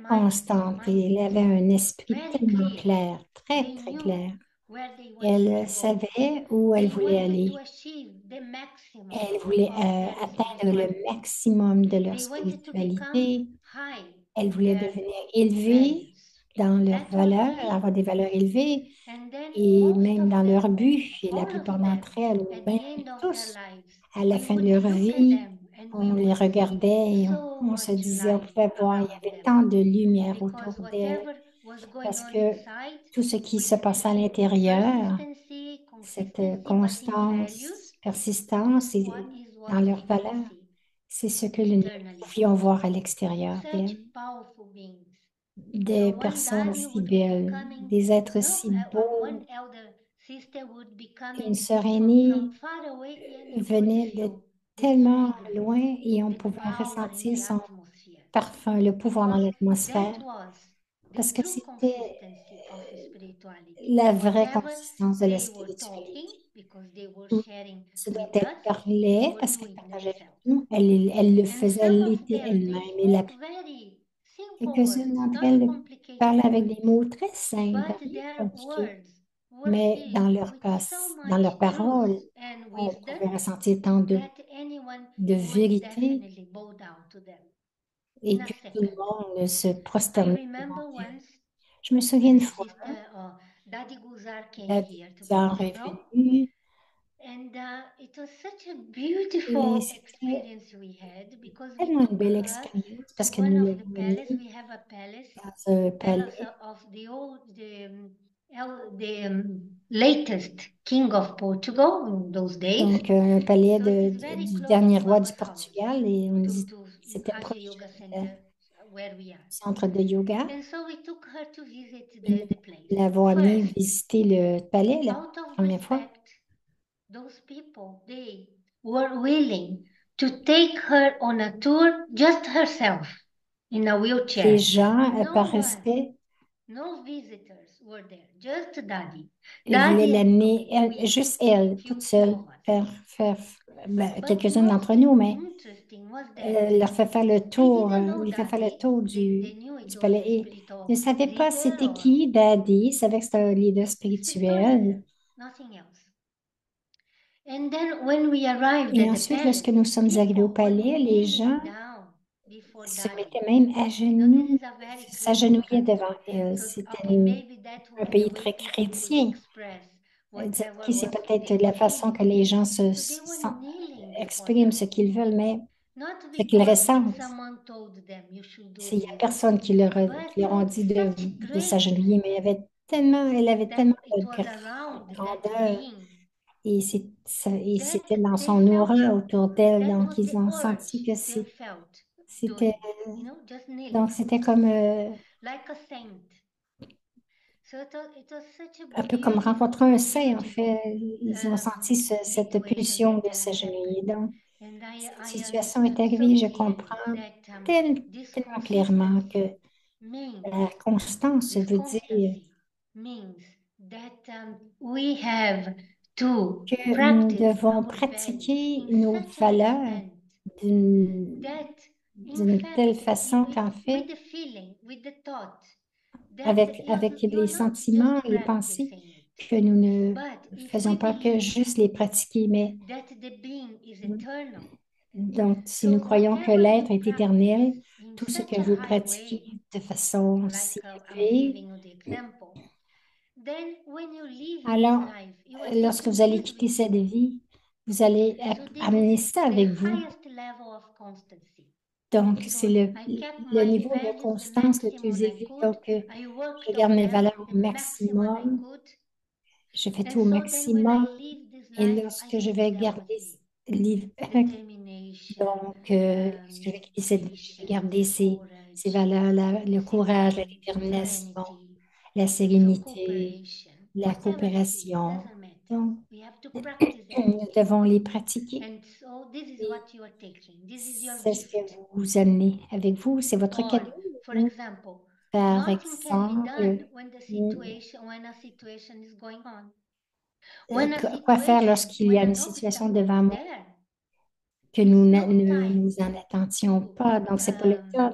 constante, et elle minded, avait un esprit very tellement clear. clair, très, They très knew clair. where they wanted Elle to go. savait où elle They voulait wanted to aller. achieve the maximum Elle voulait of their atteindre le spirituality. maximum de leur They wanted to become spiritualité. high Elle in voulait their devenir élevée values. dans leurs That was valeurs, clear. avoir des valeurs élevées And then et most même of dans leur them, but. Et la all plupart of them, d'entre elles, ou at même the end of their tous, lives, à la we fin de would leur look at vie, them and we on les would see regardait et so on se much disait, on light pouvait voir, il y around avait them. tant de lumière autour Because d'elles. whatever was going Parce on que inside, tout ce qui with se passe à this l'intérieur, persistency, cette consistency, but in constance, values, this persistance is dans what leurs we can valeurs, see c'est ce que nous externally. pouvions voir à l'extérieur Such d'elles. powerful beings. Des So one personnes daddy si would be belles, coming, des êtres you know, si beaux. one elder sister would be Une coming sœur from aînée far away, and you could venait de feel the tellement fragrance, loin et on the pouvait power in ressentir the son atmosphere, parfum, le pouvoir dans because l'atmosphère, that was the parce que true c'était consistency of spirituality. la vraie Whatever consistance de la they were talking, spiritualité. because they were Tout sharing ce dont with elle us, they parlait, were parce qu'elle doing partageait avec themselves. nous, elle le And faisait, some elle of l'était them, they elle-même. Et spoke very simple quelques-unes words, d'entre not elles parlaient complicated avec des words, mots très simples, but rien de their compliqué. words were Mais filled with so dans much leurs truth paroles, and on wisdom pouvait ressentir tant that anyone de would vérité definitely bow down to them et in a que tout le second. monde se I prosternait devant remember eux. once Je me souviens une fois, Daddy Guzar came la here to bizarre est Portugal, venue and it was such a et beautiful c'était experience we had because we tellement une took belle her expérience to parce que one nous of the l'avons palace. amenée We have a palace, dans un palace palais, of the latest king of Portugal in those days. donc un palais So it is very du close dernier to roi du Baba's house, Portugal et to c'était Raja proche Yoga du Center where we are. centre de yoga. And so we took her to visit Et nous the place. l'avons amenée First, visiter le palais la out of première fois. respect, those people, they were willing to take her on a tour just herself in a Les wheelchair. gens, No par one, respect, no visitors were there, just Daddy. ils voulaient Daddy and l'amener, we, juste elle, toute few seule, of us. faire But quelques-uns most d'entre nous, mais interesting was that leur fait faire le they tour, didn't know lui fait faire le Daddy. tour They knew it du was palais. a Et ne spiritual savait pas leader c'était or qui, Daddy. Il savait que c'était un leader spiritual leader, spirituel. nothing else. And then when we arrived Et at the ensuite, lorsque palace, nous sommes arrivés au people were palais, les gens kneeling down before se Daddy. mettaient même à You know, this genoux, is a very Christian s'agenouillaient country. devant elle. So, C'était okay, maybe that un was the pays way très people could chrétien. express OK, whatever c'est was peut-être they la were façon que feeling. les gens So they were kneeling before expriment ce Daddy. qu'ils veulent, mais Not ce qu'ils because ressentent. someone told them you should do Il n'y a this, personne but qui leur a dit such de s'agenouiller, greatness mais elle avait that tellement it de was around that grandeur being et that c'était dans they son felt aura it. autour d'elle. That Donc, was ils the ont senti urge que they felt c'était, doing, you know, just kneeling donc c'était comme, like a saint. it was such a Un peu comme rencontrer beautiful, un saint, en beautiful fait. Ils ont senti cette situation pulsion that de happened. s'agenouiller. Donc, And cette I situation est understood so arrivée, je clearly comprends that this tellement clairement que consistency means, la constance this veut dire constancy means that we have to que nous practice devons our values pratiquer in nos such an valeurs extent d'une that, in d'une telle fact, façon qu'en fait, with the feeling, with the thought, that avec les you're not just sentiments, les pensées, practicing it, que nous ne but if we faisons pas que believe juste les pratiquer, mais that the being is eternal, donc si nous so croyons que whatever you l'être est éternel, practice in tout ce such que a vous high pratiquez way, de façon like si I'm élevée, giving you the example, then when you live in this alors life, you are lorsque taking vous allez it amener with cette you. vie, vous allez So this is amener ça the avec vous. highest level of constancy. Donc, c'est So I kept le my niveau de values the constance le plus maximum I élevé. could. Donc, I je worked garde on mes them valeurs au the maximum I maximum. could. Je fais And tout au so then when I maximum. leave this Et life, I lorsque je leave vais them with garder, me. li- Determination, donc, lorsque je vais quitter cette vie, je vais garder patience, ces courage, valeurs, le courage, la discipline, détermination, serenity, la so sérénité, cooperation, la whatever that is, coopération. doesn't matter. Donc, We have to practice nous everything. devons les pratiquer. And so this is Et what you are taking. This is your c'est ce que gift. vous amenez avec vous. C'est votre Or, cadeau. for example, Par nothing can be exemple, done when euh, when a situation is going on. When a quoi faire situation, lorsqu'il y when a une an situation obstacle devant is moi there, que it's ne no time nous en attentions to, pas. Donc, c'est pas le temps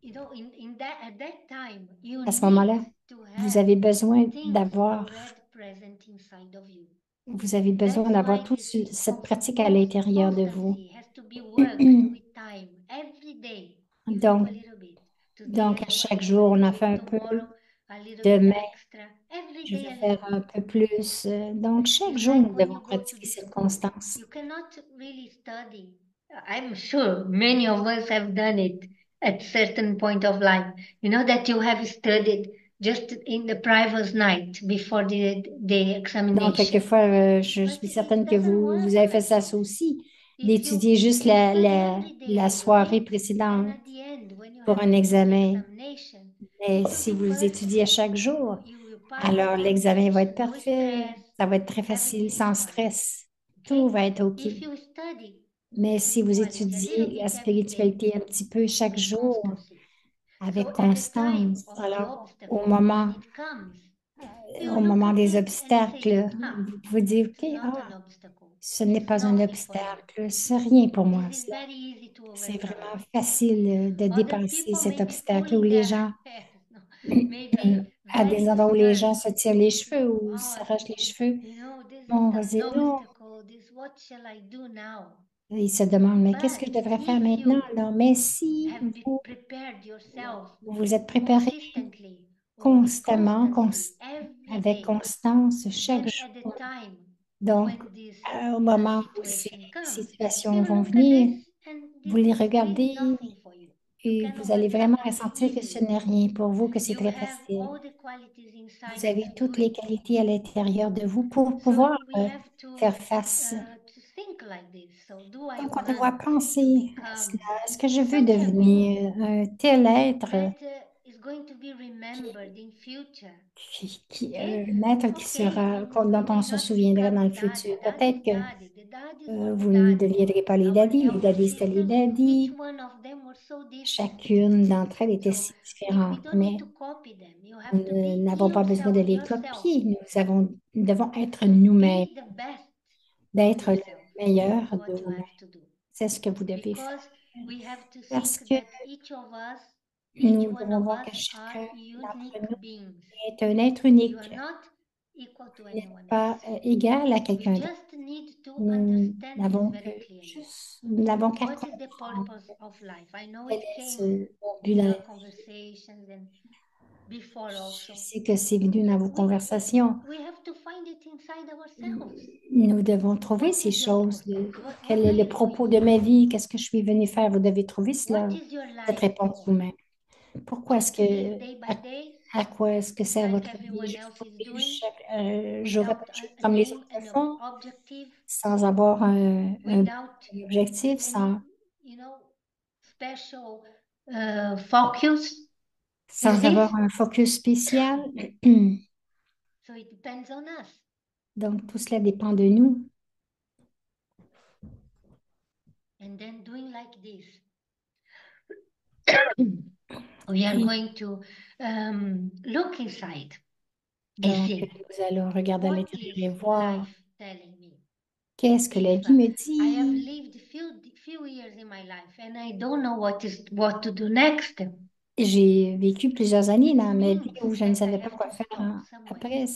in that at that time, you à ce need moment-là, to vous have avez besoin things d'avoir, already present inside of you. vous avez besoin That's d'avoir why toute this cette pratique à l'intérieur de vous. constancy has to be worked with time every day. You do Donc, a little bit. Today à as much chaque as you jour, on can en do, fait un peu. tomorrow a little bit Demain, extra, every je day vais a faire little un bit. peu plus. Donc, chaque It's jour, like nous when devons you go to pratiquer the cette school, constance. you cannot really study. I'm sure many of us have done it at certain point of life. You know that you have studied just in the previous night before the Donc, examination. quelquefois, je But suis it certaine que doesn't vous work avez fait like ça this. aussi, If d'étudier juste you study every day a la little soirée bit, then précédente at the end, when you pour have un to do the examen. examination, Mais it will si be vous étudiez perfect. chaque jour, You will pass the alors l'examen va être examination, no parfait. stress, Ça va être très facile, everything is sans fine. stress. Tout Okay? va être OK. If you study Mais si vous spirituality a little étudiez la bit every day spiritualité un petit peu chaque with jour, constancy, avec so at the time constance, of the alors obstacle, when it comes, you au look moment at des it and say, obstacles, vous pouvez dire, it's OK, not an obstacle. ce n'est It's pas un nothing for you. obstacle, c'est rien pour moi, This is cela. very easy to C'est overcome. vraiment facile de Other dépasser people cet may be obstacle où pulling les their gens, hair, no, maybe à very des endroits où les gens concerned. se tirent les So, cheveux ou oh, s'arrachent les cheveux, this on is va an dire non. obstacle. What shall I do now? Ils se demandent, mais qu'est-ce que je But devrais faire if maintenant? you Alors, mais si have vous, prepared yourself vous vous êtes préparé consistently or with constamment, constancy every avec day, constance chaque then at the jour, time donc when this au moment où ces situation comes, situations you vont look at venir, this and vous this les is really regardez nothing for you. You et can vous allez vraiment overcome it ressentir que ce easily. n'est rien pour vous, que c'est You très have facile. all the qualities inside Vous you avez to do toutes les it. qualités à l'intérieur de vous pour So pouvoir we have faire face. to think like this. So do I Donc, on want doit to penser à cela. become Est-ce que je veux such a being devenir un tel être that is going to be remembered in future? Okay? un être qui Okay, sera, we dont on may se not souviendra dans become le daddy. futur? Daddy is Peut-être que daddy. The daddies were the vous ne daddies. deviendrez pas Our les elder daddies c'était les sisters, each daddies. one of them were so different. Chacune d'entre elles était So si we différente, don't need mais to copy them. You nous have to be n'avons pas besoin de les yourself. copier. Nous devons être nous-mêmes, Be the best of d'être le yourself. meilleur This is what de you nous-mêmes. have to do. C'est ce que vous devez faire. Because we have to Parce think que that each nous one devons of voir us que are chacun d'entre unique nous beings. est un être You unique, are not equal to n'est anyone pas else. égal à We quelqu'un d'autre. just need to Nous understand this n'avons que very clearly. nous n'avons qu'à What is the comprendre purpose of life? I know quel it est came mon but in dans la our vie. conversations and before Je also. sais que c'est venu dans vos conversations. We have to find it inside ourselves. Nous devons trouver What ces is your choses. purpose? Quel What est are le you propos doing de ma here? vie? Qu'est-ce que je suis venue faire? Vous devez trouver cela, What is your cette life réponse for? vous-même. Pourquoi est-ce Just to live que, day by day à quoi est-ce que sert like votre vie? everyone Juste else pour is vivre doing chaque jour without après jour an comme les aim autres le and an font, objective, sans avoir un without objectif, any, sans special focus. You sans see? avoir un focus spécial. So it depends on us. Donc, tout cela dépend de nous. And then doing like this. We are Et going to look inside and donc, see nous allons regarder à what l'intérieur is et voir life telling me. qu'est-ce que la If vie me I have dit. lived few years in my life and I don't know what to do next, J'ai vécu plusieurs années it dans ma vie means où je ne that I savais pas have quoi to faire stop somewhere. après.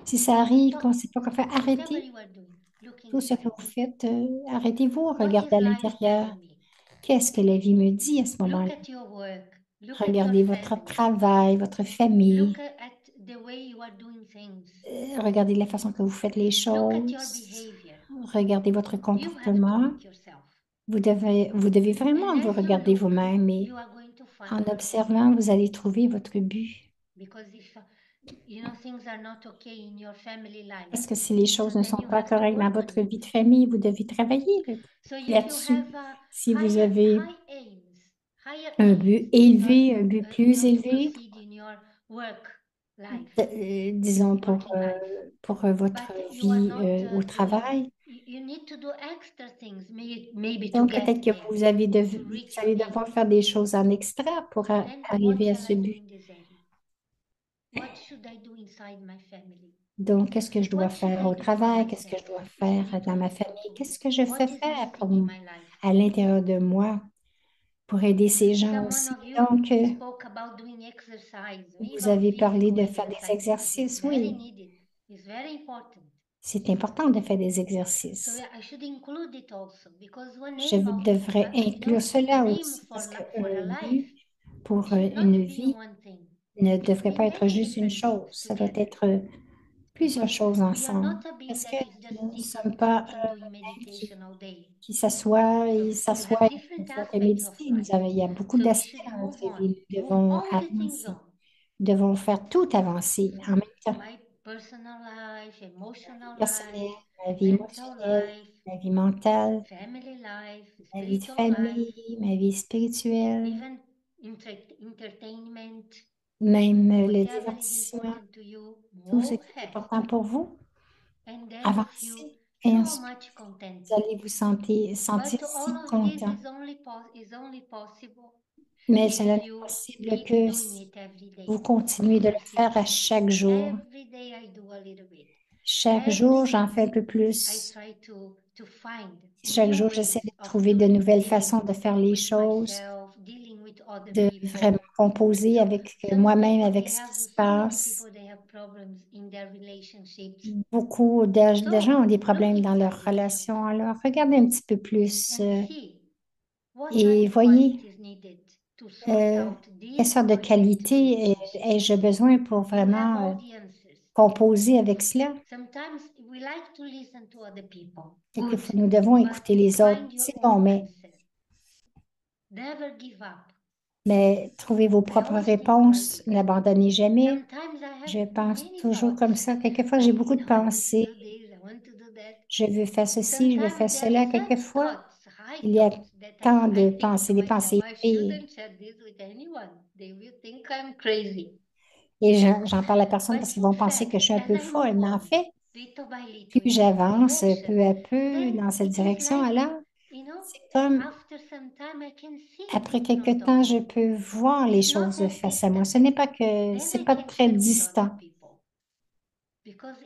Si ça arrive, qu'on ne Stop. sait pas quoi faire, Whatever arrêtez you are doing, look tout ce que inside. vous faites. Arrêtez-vous, What regardez is à life l'intérieur. telling me? Qu'est-ce que la vie me dit à ce Look moment-là? at your work. Look at your Regardez votre family. travail, votre famille. Look at the way you are doing things. Regardez la façon que vous faites les Look at your choses. behavior. Regardez votre You have to comportement. look yourself. Vous devez And vraiment vous as you regarder look, vous-même et you are going to en find your purpose. observant, vous allez trouver votre but. Because if things are not okay in your family life, Parce que si les so choses ne then sont you pas have to correctes dans work on votre it. vie de famille, vous devez travailler So if you là-dessus. have Si vous avez higher un aims but in your, élevé, un but plus to élevé, proceed in your work life, disons working life, pour votre but you are vie not au doing. travail, You need to do extra things, maybe to donc get peut-être que there, to vous reach your allez aim. devoir faire des choses en extra pour Then what arriver à shall ce I do but. in this area? What should I do inside my family? Donc, qu'est-ce que je dois What should faire I au do for travail? Qu'est-ce que je myself dois faire dans ma spiritually famille? also? Qu'est-ce que je fais What is faire missing in my life? à l'intérieur de moi pour aider ces gens Some one aussi? of you Donc, spoke about doing exercise, vous even avez parlé physical de faire des exercise. It's exercices, very oui. needed. It's very important. C'est important de faire des So exercices. I should include it also because one Je aim of devrais inclure cela an aim aussi for parce for a qu'un life, but pour it should une not be vie one thing. ne It should devrait be pas être many juste une different chose. things Ça doit together. être plusieurs choses We are ensemble not a being parce que that is just nous ne sommes pas sitting doing qui, meditation all day. qui s'assoit So et you have s'assoit et ne different fait que aspects of méditer. life. Il y a beaucoup So we d'aspects should dans move notre on, vie. Nous move devons all the things avancer. on. Nous devons faire tout avancer en même temps. My personal life, emotional Personnel, life, ma vie mental émotionnelle, life, ma vie mentale, family life, ma vie de spiritual life, famille, ma vie spirituelle, even entertainment, même le whatever is divertissement, important to you, tout ce move qui est ahead. important pour vous, And then you feel avancez. Et so ensuite, much contented. vous allez vous sentir But si all of this content. is only possible Mais cela if n'est you possible keep que doing si it every day. vous continuez de le faire à chaque jour. Every day I do a little bit. Chaque Every jour, j'en week fais un peu I plus. try to find Chaque new jour, ways j'essaie de of trouver de nouvelles dealing façons de faire les with choses, myself, dealing with other de vraiment people. composer So avec some moi-même, people avec they ce have qui se so many passe. people they have problems in their relationships. Beaucoup de gens ont So des look problèmes dans inside leurs yourself relations. Alors, regardez un petit peu plus and see what are et the voyez qualities needed to sort euh, out quelle this sorte de or that qualité relationship. ai-je besoin pour You have vraiment all the answers. composer avec cela. Sometimes we like to listen to other people. Good, Quelquefois, nous devons but écouter les autres. find your C'est bon, own answer. Never give up. mais trouvez vos I propres always think like réponses. this. N'abandonnez jamais. Sometimes I have Je pense many toujours comme thoughts. ça. Quelquefois, j'ai beaucoup de I want to pensées. do this, I want to do that. Je veux faire ceci, je veux faire Sometimes there are cela. such Quelquefois, thoughts, high il y a thoughts, that tant I de think pensées, to des myself, pensées I élevées. shouldn't share this with anyone. They will think I'm crazy. Et j'en parle à personne But parce qu'ils in vont penser que je fact, suis un as peu I move folle. Mais en on, fait, little by little, plus in that j'avance direction, peu à peu then dans cette it is direction, like, alors c'est comme after some time, I can see après in quelque front temps, of je me. peux voir les It's not choses as face à moi. distant. Ce n'est pas que, Then c'est I pas can très share with other distant. people because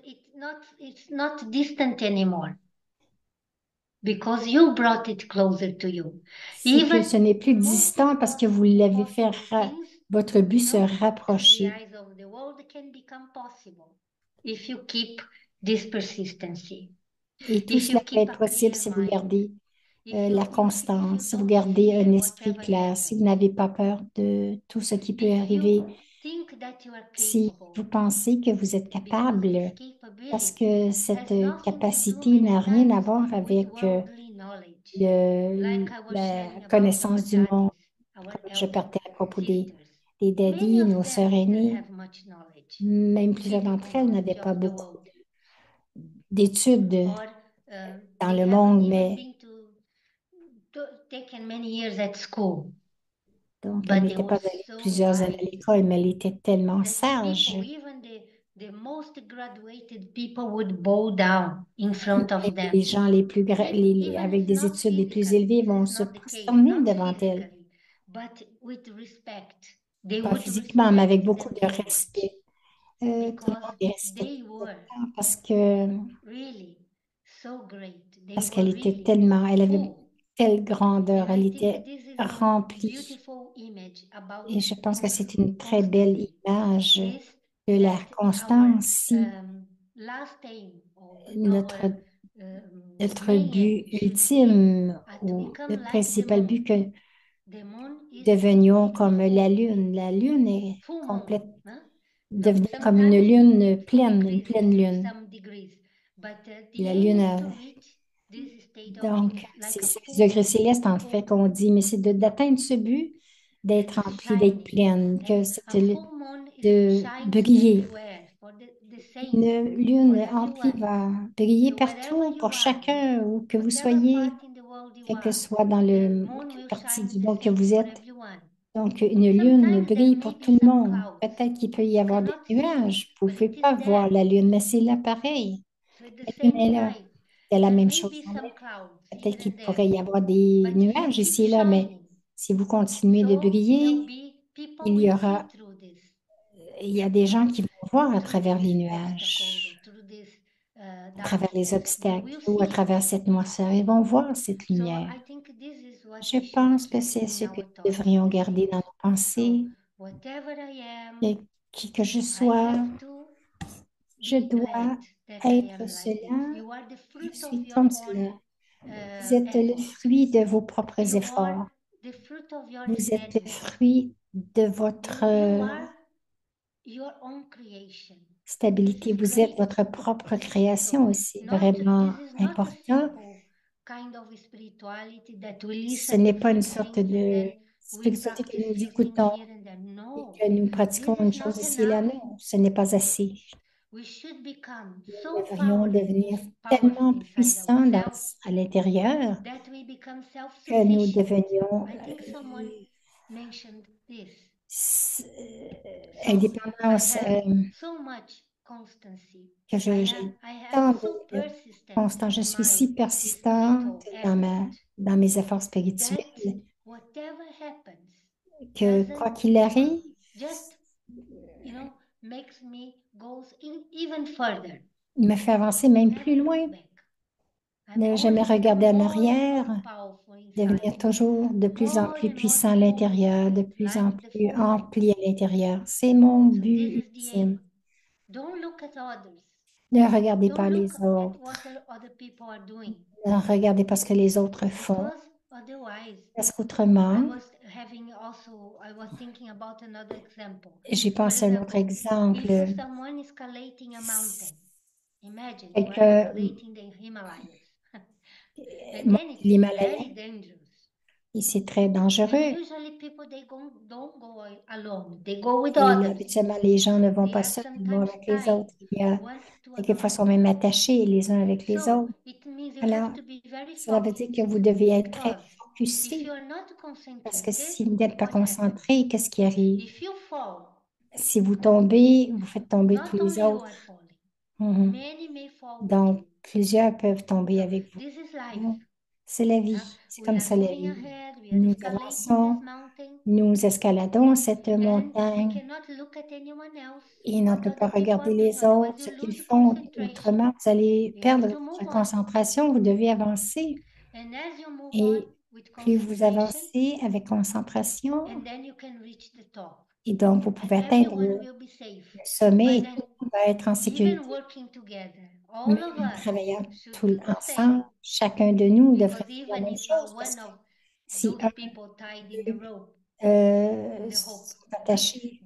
it's not distant anymore because you brought it closer to you. C'est que Even ce n'est plus the most distant parce que vous l'avez fait, impossible things, votre but se to the rapprocher. eyes of the world, can become possible if you keep this persistency, Et tout if you cela peut keep être a possible clear si vous mind, gardez if la if you constance, si vous don't gardez un fear esprit whatever clair, si vous happens, n'avez pas peur de tout ce qui peut if arriver, you think that you are si vous capable, pensez que vous êtes because capable, this parce capability que has cette nothing to do capacité many n'a rien à times voir with avec worldly knowledge, like I was la sharing about our connaissance du monde, daddies, our comme je elder partais à propos sisters. des Many daddies, of nos them sœurs didn't aînées. have much knowledge, Même plusieurs d'entre physical elles knowledge n'avaient pas of the beaucoup world, d'études or dans they le haven't monde, even mais been to taken many years at school. Donc, elle but they n'était were pas allée so plusieurs années à wise l'école, mais elle était tellement that sage. people, even the most graduated people, would bow down in front of Même them. les gens les plus Even avec if des not études les plus physically, élevées this vont is se not the case, prosterner not devant elle. physically, but with respect. They Pas would physiquement, mais avec respect beaucoup them de so much respect. Tout le because monde les respectait they were really so great. They parce were qu'elle était really tellement, elle avait full. telle grandeur, And elle I think était this is a remplie. beautiful image about Et je pense que c'est une très belle constancy. image Is de la that our constance si last aim or notre, our notre main but aim should be ultime to ou become le like the principal but moon. que The moon is devenions comme la full, lune. La lune est full moon. complète, Huh? devenir comme Sometimes it une decreases pleine to lune. some degrees, but the La aim lune is a, to reach this state of donc, like c'est a 6 full, degrés célestes en full fait moon qu'on dit, mais c'est d'atteindre ce but, that d'être is rempli, d'être shining. pleine, que And c'est a full moon de shines briller. everywhere for the same, Une for lune emplie everyone. va briller So wherever partout you pour are, chacun, où que vous whatever soyez, part in the world you quel que are, soit dans the le moon quelle will partie shine du the monde que same vous for êtes. everyone. Donc, une lune Sometimes there brille may pour be tout le some monde. clouds. Peut-être qu'il peut y You avoir des cannot see it, nuages. Vous ne but pouvez it is pas voir there. la lune, mais c'est là pareil. So at the La lune same est là. time, C'est la there même may chose be pour some nous. clouds Peut-être here and qu'il there, pourrait y avoir des but if you nuages keep ici et là, mais shining, si vous continuez de so there'll briller, be people il y will see aura, through this, il y a des gens qui vont voir à through travers les these obstacles or nuages, through this à travers les darkness. They obstacles will ou à see it. travers cette noirceur. Ils vont voir cette So lumière. I think this is what Je we should pense que keep c'est in ce que our nous thoughts devrions these garder days. dans nos So pensées. whatever I am, Et qui que je I sois, have to je be dois glad that I être am like this. cela. You are the Je fruit of suis your comme cela. own Vous êtes le effort. fruit de vos propres You are efforts. the fruit of your Vous êtes le steadiness. fruit de votre You are your own creation. This stabilité. is Vous êtes great. votre propre This is création aussi, vraiment this is not a important. simple kind of spirituality that we Ce listen n'est to pas une few sorte things and de then we spiritualité que practice nous few things écoutons here and there. et No, que nous this pratiquons une is chose not ici et là. enough. Non, ce n'est pas assez. We should become Nous so devrions devenir powerful tellement inside puissants ourselves à l'intérieur that we become que nous self-sufficient. devenions I think someone mentioned this. So I indépendance, have so much constancy. que I have tant so de persistent constance, je in suis my si this persistante little effort dans mes efforts that spirituels whatever happens que quoi qu'il arrive, just makes me goes even further. il me fait avancer même plus Never loin, look back. ne I'm jamais only become regarder en more and arrière, more powerful inside, devenir toujours de plus en more plus and more puissant à full l'intérieur, de inside, plus en like the plus full moon. empli à l'intérieur. C'est mon So this but is the ultime. aim. Don't look at others. Ne regardez pas Don't look les at autres. what other people are doing, Ne regardez pas ce que les autres font. because otherwise, Parce qu'autrement, I was thinking about another example. j'ai For pensé à un autre example, exemple. if someone is escalating a mountain, imagine you are Quelqu'un escalating the Himalayas, and monte then it's l'Himalaya very dangerous. et c'est très And dangereux. usually people don't go alone; they go with Et là, others. habituellement, les gens ne vont They pas are seuls, ils vont sometimes avec les tied autres. Il y a one to quelquefois another. sont même attachés les uns avec les So autres. it means you Alors, have to be very cela veut dire focused, que vous devez être très because if you focusé. are not Parce que concentrated, si vous n'êtes pas what happens? concentré, qu'est-ce qui arrive? If you fall, Si vous tombez, vous faites tomber tous not les only you are autres. falling, Mhm. many may fall with Donc, you. plusieurs peuvent tomber So avec vous. this is life. Mhm. C'est la Yeah? vie. C'est We comme are ça la moving vie. ahead, we are Nous escalating this avançons, mountain, nous escaladons cette and we montagne cannot look at anyone else, et on ne what peut pas other people are regarder doing, les otherwise autres, you ce qu'ils lose font. concentration. Autrement, vous allez You have perdre to move votre on. concentration. Vous devez avancer. And as you move on Et with plus vous concentration, avancez avec concentration, and then you can reach the top. et donc vous And pouvez atteindre everyone le will be safe. sommet By et then, tout le monde va être en even sécurité. working together, all Même of en us travaillant should tous do the same. ensemble, chacun de nous devrait Because faire la even même if chose parce one que of si those un people tied in the rope, in the hope, sont attachés,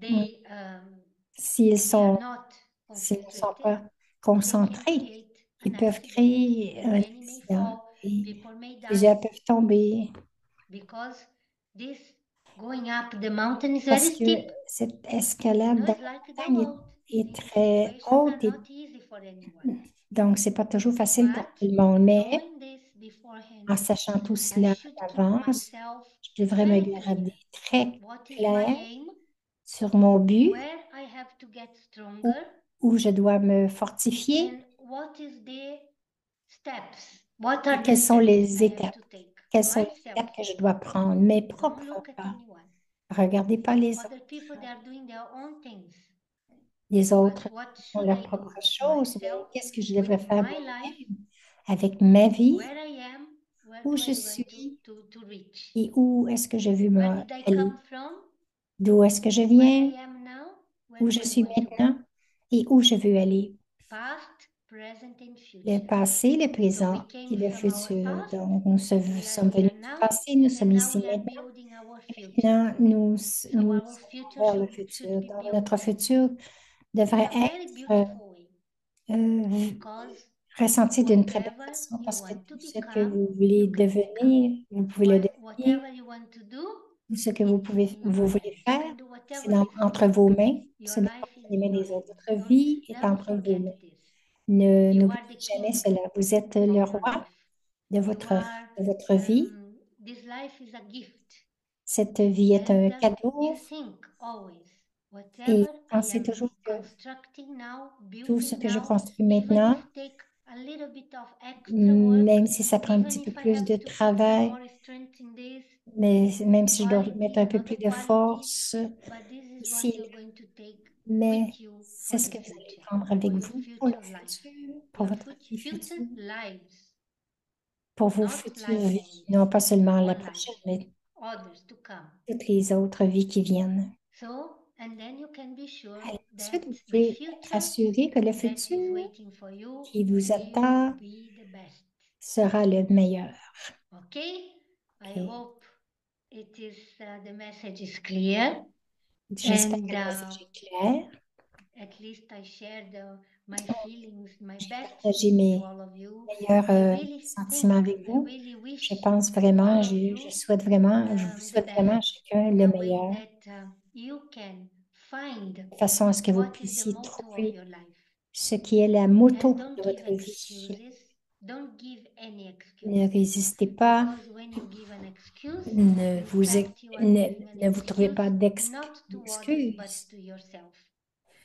s'ils they are sont, not s'ils ne sont concentrated, pas they can concentrés, create ils an peuvent accident. créer And un many may accident fall, et people may die, plusieurs peuvent tomber because this going up the mountain is parce very que steep. cette escalade dans It's la like the montagne road. est These très situations are haute et not easy for anyone. donc c'est pas toujours facile pour But tout le monde, mais knowing this beforehand, en sachant tout I cela should keep d'avance, myself je je devrais me very garder clear. très What is my clair aim? sur mon but, Where I have to get où, stronger? où je dois me fortifier And what is the steps? What et are the quelles sont steps les I have étapes. to take? Quelles sont les Myself. étapes que je dois prendre, mes Don't propres look at pas. anyone. Regardez pas les Other autres. people, they are doing their own things. Les autres But what font should leurs I do? propres choses, mais Myself, qu'est-ce que je with devrais faire my life, moi-même avec ma vie, where I am, where où do je I want suis to reach? et où est-ce que je veux Where me did I aller, come from? d'où est-ce que je Where viens, I am now? Where où do je I suis want to go? maintenant et où je veux aller. Past, present, and Le future. passé, le So we présent came et le from our futur. past, Donc, nous sommes we venus are du now, passé, nous and sommes now ici we are maintenant. building our future. Maintenant, nous So nous our future vers le should futur. be Donc, built notre futur in devrait a very être beautiful way, because ressenti d'une très belle whatever façon you parce que want to tout ce que become, vous voulez you can become. devenir, vous pouvez le devenir. Whatever you want to do, Tout ce que vous it's pouvez, in vous your voulez hands. You faire, can do c'est whatever you feel. entre vos mains. Your Ce n'est pas life is entre les in mains your des autres. hands. Votre vie est Never entre vos mains. forget this. You are N'oubliez the jamais king cela. Vous êtes of le your roi life. de You votre, are, de votre vie. this life is a gift. Cette vie est un And you cadeau think always, et whatever I pensez am toujours que constructing now, tout ce building que je now, construis even maintenant, if take a little bit of extra work, même si ça prend un even petit peu if I plus have de to put some travail, more strength in this, mais même si je dois mettre quality, un peu not plus the de quality, force but this is what ici, you're going to take mais with you c'est for ce the que vous allez future, prendre for avec your vous pour le future life, futur, pour your votre vie future future, lives, pour vos not futures life vies, only, non pas seulement la one life, prochaine, mais others to come. toutes les autres vies qui viennent. So, and then you can be sure Ensuite, that vous the pouvez être future assuré que le that is futur waiting for you qui vous will attend be the best. sera le meilleur. Okay? I Ok. hope it is the message is clear, J'espère and que le message est clair. at least I shared my feelings, my J'ai best partagé feelings to mes all of you. meilleurs I really sentiments avec think, I vous. really wish Je pense vraiment, all of you je souhaite vraiment, je vous the souhaite vraiment à best chacun in le a way meilleur, that you can find de façon à ce que vous what is the puissiez motto of trouver your life. ce qui est la And moto don't de give votre vie. excuses. Don't give any excuse. Ne résistez pas, Because when you give an excuse, ne in vous, fact, you are ne, giving an ne vous trouvez excuse pas not to others but d'excuses to yourself.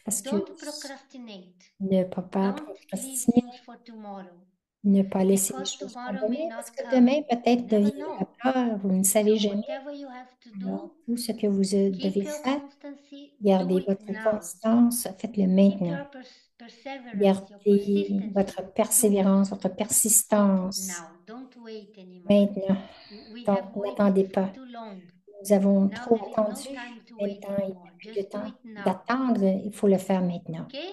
parce que Don't procrastinate. ne pas Don't leave procrastiner, things for tomorrow. ne pas laisser les Because choses pour tomorrow may demain parce not que come. demain You peut-être never deviendra know. pas, vous ne So savez jamais. whatever you have to Alors, do, tout ce que vous keep devez your faire, constancy, gardez do it votre now. constance, faites-le Keep maintenant. your perseverance, your Gardez persistency. votre Do persévérance, votre it persistance now. Don't wait anymore. maintenant. We Donc, have waited n'attendez for pas. too long. Nous avons Now trop there is no attendu. time to wait Maintenant, il n'y a anymore. plus de Just do temps it now. d'attendre. Il faut le faire maintenant. Okay?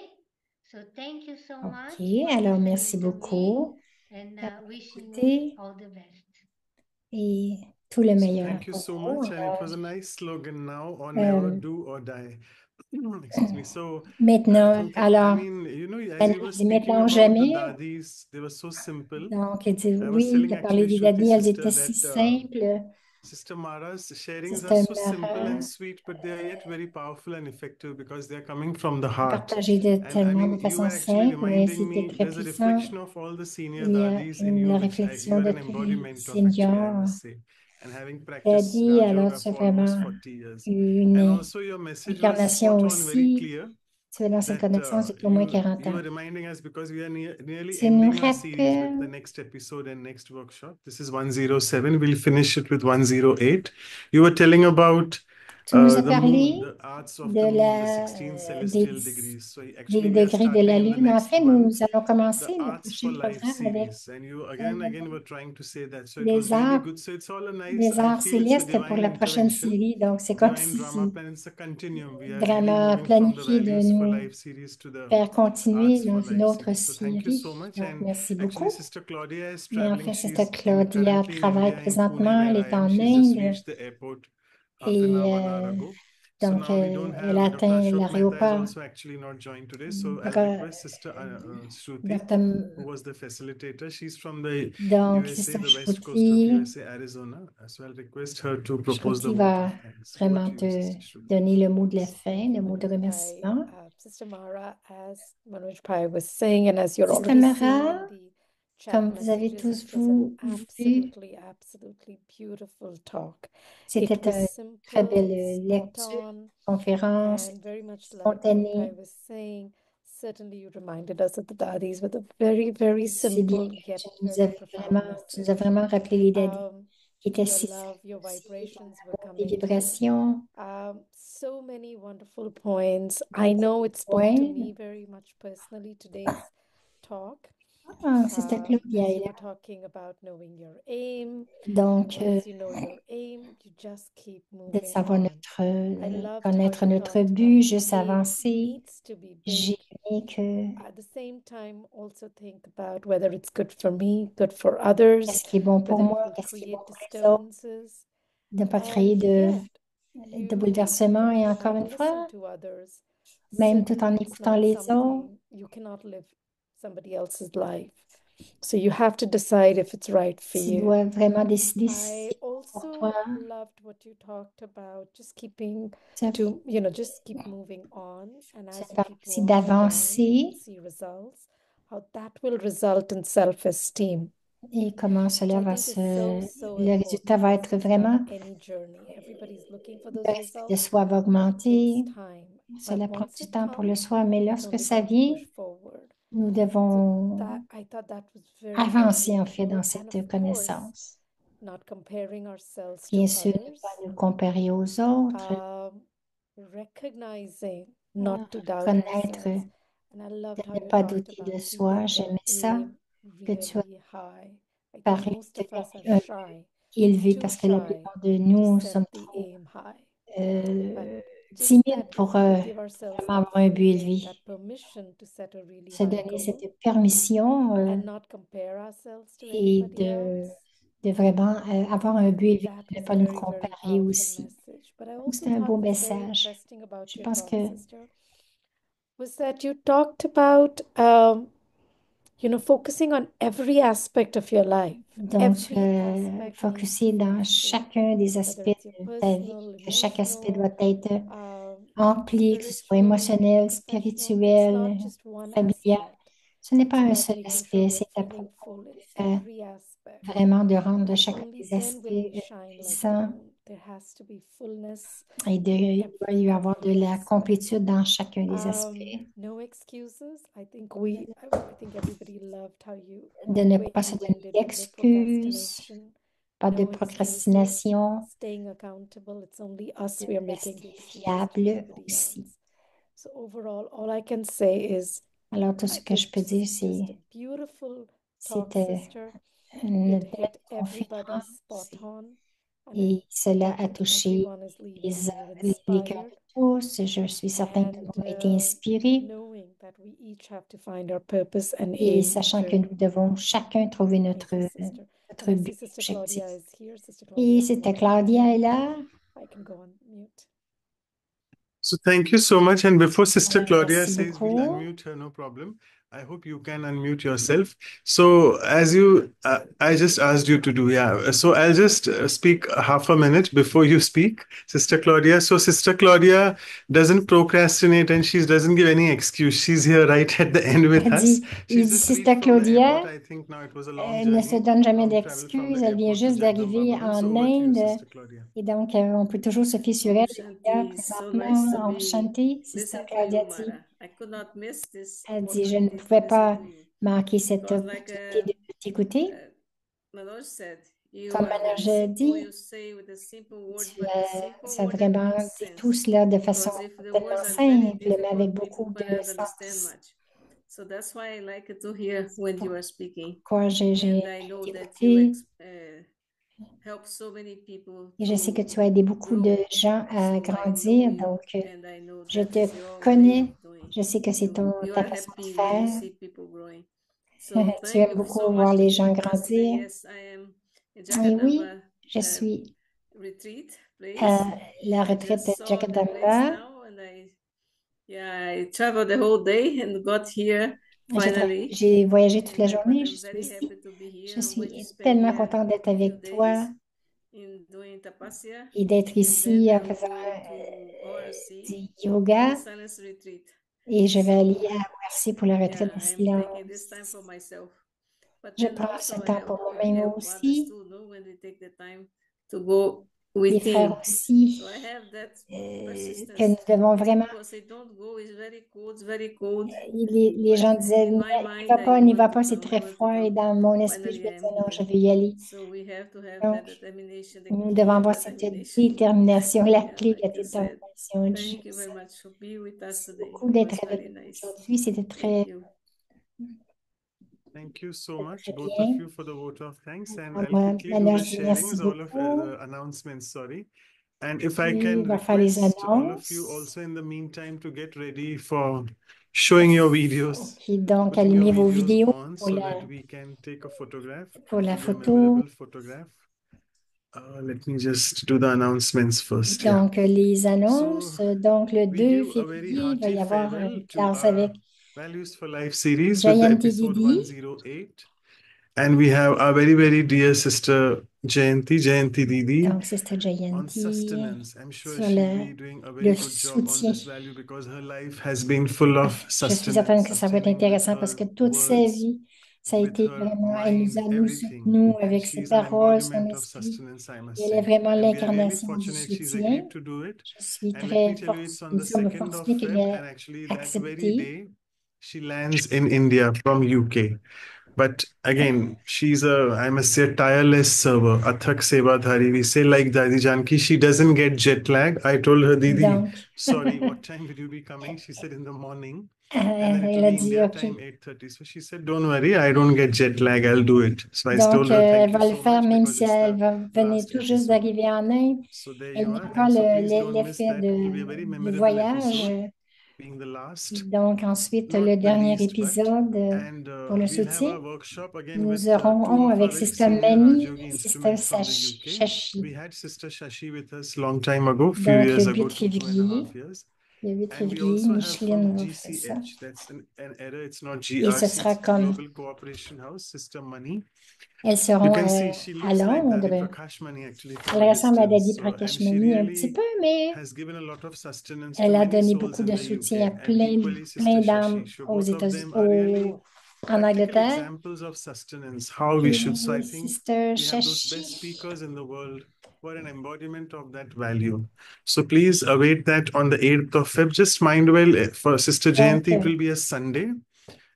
So thank you so much OK, for alors merci listening to me beaucoup and d'avoir wishing you écouté all the best. et tout le So meilleur thank you pour so vous. much. And it Alors, was a nice slogan now, or never do or die. Excuse me. So I maintenant, think, I alors, mean, you know, as you maintenant, were il dit speaking maintenant about the jamais. dadis, they were so simple. Donc, il dit I was oui, telling de parler actually des Shruti daddies, elles sister étaient si that simples. Sister Mara's sharings are C'était so simple and marrant. sweet, but they are yet very powerful and effective because they are coming from the C'est heart. partagé de And I tellement mean, de you façon were actually simple, mais reminding c'était me très there's a puissant. reflection of all the senior Il y a daddies in you, la which réflexion you are de an tous les embodiment of, actually, I seniors. must say. And having practiced Daddy, Raja alors Yoga tu as for almost vraiment 40 years. eu And une also your message was incarnation spot on, very aussi. clear Tu es dans cette that connexion depuis au moins 40 you ans. were reminding us because we are nearly Tu nous ending our series with the rappelles, next episode and next workshop. This is 107. We'll finish it with 108. You were telling about tu nous as the moon, parlé the arts of the de moon, the 16 des, celestial degrees. So des actually, we are degrés de la starting in the Lune. En next fait, nous month allons the commencer le Arts for prochain Life programme avec series, and you again and again were trying to say that. So it was les really arts, good. So it's all a nice, les I arts feel it's a célestes pour divine la prochaine intervention, série. Donc, c'est comme divine si drama c'est plan. It's a continuum. We are really vraiment moving from the planifié de Values for nous Life series to the faire continuer Arts for dans une Life autre series. So thank you série. so much. Donc, And merci actually, beaucoup. Sister Claudia is Mais en traveling. fait, c'est She's Claudia currently in travaille India, in Pune, présentement. Elle where est I am. en She's just Inde reached the airport half an et hour, 1 hour ago. So donc now we don't elle have Dr. atteint Ashok Mehta is l'aéroport. also actually not joined today. So I'll Dr. request Sister Shruti, Dr. who was the facilitator. She's from the Donc, USA, Sister the west coast of Shruti, USA, Arizona. So I'll request her to propose the Shruti vote of va thanks. Over vraiment to you, te Sister Shruti. donner le mot de la fin, Thank le you, mot de Manoj Pai. remerciement. Sister Mara, as Manoj Pai was saying, and as you're Sister already seeing Mara, in the Comme chat vous avez messages. tous It was an vu, absolutely beautiful talk. It c'était was une très simple, belle spot lecture, on, conférence, and very much like I spontanée. was saying, certainly you reminded us of the daddies with a very, very C'est bien simple que yet tu very profound tu nous as message. vraiment rappelé les daddies qui étaient Your si love, your simples aussi dans vibrations were l'amour des coming through. vibrations, So many wonderful points. I know it spoke to points. me very much personally, today's talk. Ah, Sister Claudia As est you là. were talking about knowing your aim. Donc, Once you know your aim, you just keep de moving savoir on. I loved how connaître you notre talked but, about juste aim avancer. needs to be J'ai big. aimé que At the same time, also think about whether it's good for me, good for others, qu'est-ce qui est bon pour whether it moi, will qu'est-ce qui est bon create pour les autres, disturbances. de ne pas And créer yet, de you bouleversement. Et encore une listen fois, to others. même tout en Certainly, it's écoutant not les autres, something you cannot live somebody else's life. So you have to decide if it's right for tu you. dois vraiment décider si I c'est bon pour also toi. loved what you talked about, just keeping C'est to, just keep moving on. And c'est as une you partie keep aussi walking down d'avancer and see results, how that will result in self-esteem, et comment which cela I va think is so le résultat important va as être just about vraiment, any journey. Everybody's looking for le those respect de results, soi va but it augmenter. takes time. Cela But prend once du it temps pour le comes, soi, mais it's lorsque only ça going to vient, push forward. nous So devons I thought that was very, very avancer en fait dans beautiful. And cette of course, connaissance. not comparing ourselves Bien to sûr, ne others, pas nous comparer aux autres, recognizing not to doubt reconnaître, ourselves. And I de loved how ne you pas talked douter de about soi. keeping the J'aimais ça, aim que tu as really high. I think paru most of us are un shy, élevé too parce que la shy plupart de to nous set sommes the trop aim high. But just timides that pour give ourselves vraiment that avoir un but freedom, élevé. that permission to set a really Se high donner goal cette permission and not compare ourselves to et anybody else. de vraiment avoir un but élevé, That de ne was pas a nous very, very comparer powerful aussi. message. But I Donc, also c'est un beau thought was very message. interesting about Je your pense talk, que sister, was that you talked about, focusing on every aspect of your life, donc tu every as aspect needs focusé dans fulfilling, chacun des whether aspects it's your de ta vie, personal, que chaque aspect doit emotional, être rempli, que ce soit spiritual, émotionnel, professional. It's not spirituel, just one familial. aspect. Ce n'est pas It's un about seul making sure aspect, we're c'est à feeling propos full de in faire every aspect. vraiment de rendre de And chacun only des then aspects will we shine like the puissants moon. There has to be fullness et in il doit y avoir de every la aspect. complétude dans chacun des aspects. No excuses. I think everybody loved De the ne way pas you se donner ended with no d'excuses, procrastination, pas de no excuses, procrastination, staying accountable. It's only us de we are making the rester excuses to fiable nobody aussi. else. So overall, all I can say is Alors, tout ce it que was je peux dire, just a c'est beautiful talk, c'était sister. une It hit belle everybody spot conférence on, and I et cela a think touché everyone is leaving les, here les cœurs inspired. de tous. Je suis certaine que And vous avez été inspirés knowing that we each have to find our purpose and et aim sachant que journey. nous devons chacun trouver Thank you, sister. notre And I see but, Sister objectif. Claudia is here. Sister Et Claudia, if you c'était want to add Claudia est anything, là. I can go on mute. So thank you so much. And before Sister Alors, Claudia merci says we'll beaucoup. unmute her, no problem. I hope you can unmute yourself. So as I just asked you to do, yeah. So I'll just speak half a minute before you speak, Sister Claudia. So Sister Claudia doesn't procrastinate and she doesn't give any excuse. She's here right at the end with Elle us. dit, il She's dit, just Sister reached from the Claudia, airport. I think now it was a long ne se journey, donne jamais long travel from d'excuses. the Elle vient airport to juste d'arriver Jagdamba Bhavan. So en over to you, Inde. Sister Claudia. Et donc, on peut toujours se fier sur Om elle. Claudia, Shanti, so nice to présentement, en be Shanti, Sister listen to Claudia you, dit, Mara. I could not miss this elle dit, je ne opportunity to pouvais listen pas to you manquer cette because, like opportunité de t'écouter. Manoj said, you Comme are very Manoj simple. dit, You say with a simple word, tu but the simple as word that vraiment makes dit sense. tout cela de façon Because if the tellement words are very simple, mais avec difficult, people beaucoup de cannot understand sens. much. So that's why I like to hear when you are speaking. Pourquoi j'ai And I aimé know that t'écouter. help so many people Et je sais que to tu as aidé beaucoup de grow. gens à So I know grandir. you, Donc, and I know je that te is your way connais. of doing. Je sais que c'est You ta are façon de happy when you faire. see people growing. So Tu thank aimes you beaucoup so voir much to les give gens us today. grandir. Yes, I am in Et oui, Jagadamba je suis retreat à place. la I retraite de just saw the place Jagadamba. now, and I traveled the whole day and got here finally. J'ai voyagé toute la But journée. I'm Je suis very ici. happy to be here. Je I'm going to suis spend tellement here contente d'être a few avec toi days in doing tapasya, et d'être and ici then en I will faisant go to ORC du for yoga. the silence retreat. Et je vais aller So à ORC pour la retraite yeah, du I'm taking this silence. time for myself. But Je then prends also ce temps pour we moi-même have brothers aussi, too, no? When we take the time to go les with frères him. aussi, So I have that que persistence. nous devons vraiment. People say, don't go, it's very cold. Les gens But disaient, in my n'y mind, va pas, I n'y want va to pas, c'est come, I très want to froid. Et come. dans mon esprit, je Finally, me I disais, am non, je here. veux y aller. So we have to have Donc, that determination, the nous key devons of avoir cette determination. détermination, la Yeah, clé de la like you said. détermination de Thank you Jésus. very much for being with us Merci today. beaucoup It d'être was avec very nous nice. aujourd'hui. C'était Thank très, you. Thank you so much, très both bien. of you, for the vote of thanks. And I'll Moi, quickly do maintenant, the je dis merci sharings, all of beaucoup. the announcements, sorry. And if I Puis, can on va faire les request all of you annonces. also in the meantime to get ready for showing your videos, OK, donc, putting your allumez vos videos vidéos on pour so la, that we can take a photograph, pour la Instagram-able photo. photograph. Let me just do the announcements first. Yeah. Donc, les So annonces. Donc, le we 2 give a very février, il va y hearty avoir farewell une to classe our avec Values for Life series with the Jayanti episode Didi. 108. And we have our very, very dear sister Jayanti Didi Donc, Sister on Jayanti sustenance. I'm sure sur she'll be doing a le very good job on soutien. this value because her life has been full of Je suis certaine sustenance, que ça va être sustaining with intéressant parce her que toute sa words, vie, ça a with été her vraiment, elle nous mind, a nous everything. soutenus And avec ses she's an paroles, son embodiment of esprit. sustenance, I must Et elle est say. vraiment And we are really l'incarnation du fortunate she's soutien. agreed to do it. Je suis And let me très tell you, it's on nous the sommes 2nd of fortunés qu'elle Feb, ait and actually that very accepté. day she lands in India from UK. But again, she's I must say, a tireless server, Athak Sevadhari. We say like Dadi Janki, she doesn't get jet lag. I told her, Didi, Donc, sorry, what time will you be coming? She said in the morning. And then it elle will a be dit, India OK. time, 8:30. So she said, don't worry, I don't get jet lag. I'll do it. So I Donc, told her, elle thank you va le so faire much même because si it's elle the va venir last tout juste episode. d'arriver en Inde. So there Elle you n'a are. pas And so please don't miss l'effet that. It will be a very du memorable voyage. episode, being the last. Donc, ensuite, Not le the dernier least, but épisode and pour le we'll have soutien, a workshop again nous with aurons two of avec our very Sister senior Mani Rajyogi et Sister instruments from the UK. Shashi. We had Sister Shashi with us long time ago, few Donc, years le ago, 8 2.5 février, years. le 8 And we février, also have Micheline from va faire ça. GCH, that's an error, it's not Et ce GRC, sera it's comme, Global Cooperation House, Sister Mani. elles You seront can see she à looks like Dadi Londres. Prakash Mani actually Elle from a ressemble à Dadi distance. So, and she Prakashmani un petit really peu, mais has given a lot of sustenance to elle a many donné souls beaucoup in de the soutien à UK, and equally plein Sister d'âmes Shashi. So aux both of États-Unis, them are really en practical Angleterre. examples of sustenance, how we should. So I Et think Sister we have those best Shashi. speakers in the world who are an embodiment of that value. So please await that on the 8th of Feb. Just mind well, for Sister Donc, Jayanti, it will be a Sunday.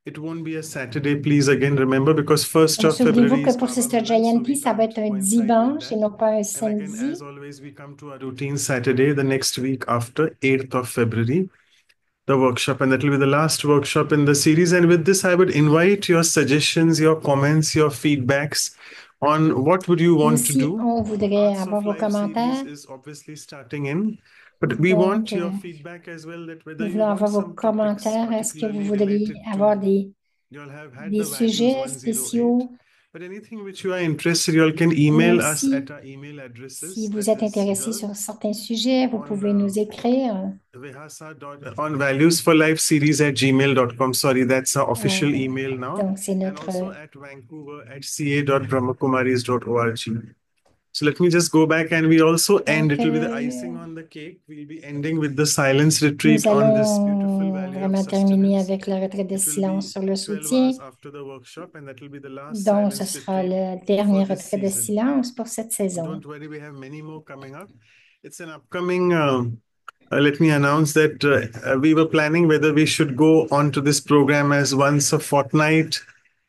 It won't be a Saturday, please again remember, because 1st donc of souvenez-vous February que is pour Baba Sister Milan, so Jayanti, we ça va can't être un coincide with dimanche et that. non pas un And again, samedi. as always, we come to our routine Saturday, the next week after 8th of February, the workshop, and that will be the last workshop in the series. And with this, I would invite your suggestions, your comments, your feedbacks on what would you Et want to aussi, do. on voudrait Arts avoir of vos Life series commentaires. is obviously starting in, but we Donc, want your feedback as well, that whether nous you voulons want avoir vos some topics commentaires. Est-ce que vous particularly voudriez related avoir to, des you'll have had des the values sujets 108, spéciaux? but anything which you are interested, you all can Mais email us aussi, at our email si addresses, vous that êtes is intéressé here sur certains sujets, vous on pouvez nous écrire. on valuesforlifeseries@gmail.com. Sorry, that's our official email now. Donc, c'est And notre also at vancouver@ca.brahmakumaris.org. So let me just go back, and we also end. Donc, It will be the icing on the cake. We'll be ending with the silence retreat nous on this beautiful allons value of vraiment terminer sustenance. avec la retraite de It will silence be sur le 12 soutien. hours after the workshop, and that will be the last Donc, ce silence sera retreat la dernière for this retraite de season. silence pour cette saison. Don't worry, we have many more coming up. It's an upcoming. Let me announce that we were planning whether we should go on to this program as once a fortnight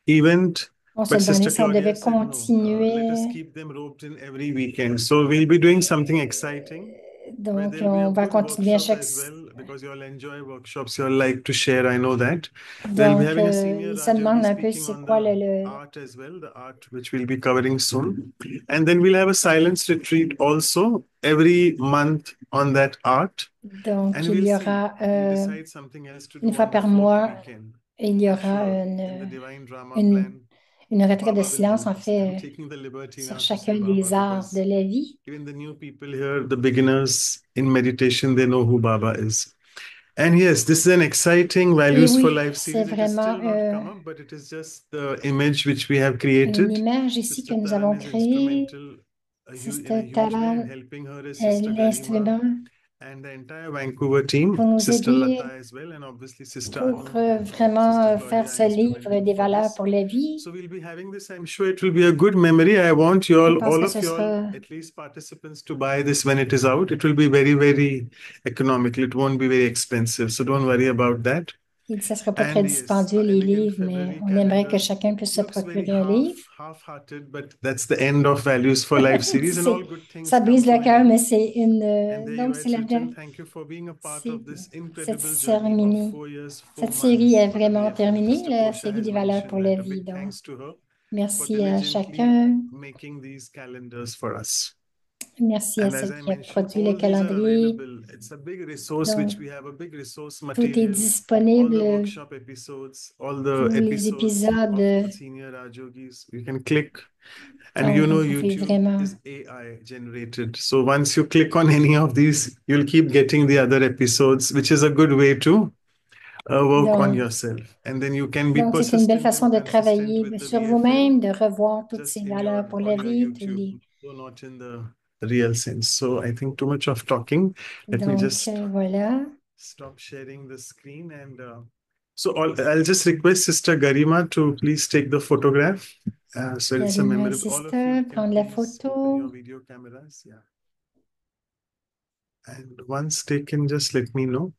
event. On se But demandait Sister si on Claudia devait said no. Let us continuer. keep them roped in every weekend. So we'll be doing something exciting. Where Donc, there'll be a on va good continuer à workshop chaque... as well, because you all enjoy workshops, you all like to share, I know that. They'll be Donc, having a senior il se demande Rajayogi un peu speaking c'est on quoi the art as well, the art which we'll be covering soon. And then we'll have a silence retreat also every month on that art. Donc, And il we'll y see, aura we'll decide something else to une do fois on the par 4th mois, weekend. il y For aura sure, in the divine drama une, plan, une retraite de Baba will silence, en help us. I'm fait, taking the liberty sur now to say chacun Baba, des arts de because la vie. even the new people here, the beginners in meditation, they know who Baba is. And yes, this is an exciting Et Values for oui, Life c'est series. It is vraiment still not come up, but it is just the image which we have une created. image ici Sister que nous Taran avons is créée. instrumental in a Sister huge way, and Taran helping her is est Sister Garima. l'instrument. and the entire Vancouver team, pour nous Sister aider Lata as well, and obviously Sister pour Anu and vraiment Sister faire Gloria ce livre instrumental des for valeurs this. pour la vie. So we'll be having this. I'm sure it will be a good memory. I want you Je all, pense all que of ce you all, sera, at least participants, to buy this when it is out. It will be very, very economical. It won't be very expensive. So don't worry about that. ça sera pas très And yes, dispendieux, les elegant livres, mais February on aimerait que calendar chacun puisse se looks very procurer un livre. half-hearted, but that's the end of Values for Life series, and all good things Ça come brise to le an cœur, end. mais c'est une. And there you Donc, are, c'est la written. Thank you for being a part c'est of this cette incredible journey of cérémonie. 4 years, 4 Cette série months est for the vraiment VFL. terminée, Sister la Portia série has des valeurs pour la mentioned that. A vie. big Donc, thanks to her for merci à diligently chacun. making these calendars for us. Merci à And as celle I qui a mentioned, produit le all these are calendrier. available. It's a big resource Donc, which we have, a big resource tout est material, all the disponible, workshop episodes, all the tous les episodes épisodes. of senior Rajogis. You can click, and Donc, you know vous pouvez YouTube vraiment. is AI generated. So once you click on any of these, you'll keep getting the other episodes, which is a good way to work on Donc, yourself. And then you can be donc c'est une belle persistent façon and de consistent travailler with the sur VFL, vous-même, de revoir toutes just ces in valeurs pour la on your vie, tous YouTube, les. though not in the real sense. So I think too much of talking. Let me Donc, just voilà. stop sharing the screen, and so I'll just request Sister Garima to please take the photograph. So it's a Garima et memorable. All of Sister, you can prendre la please open your photo. video cameras. Yeah. And once taken, just let me know.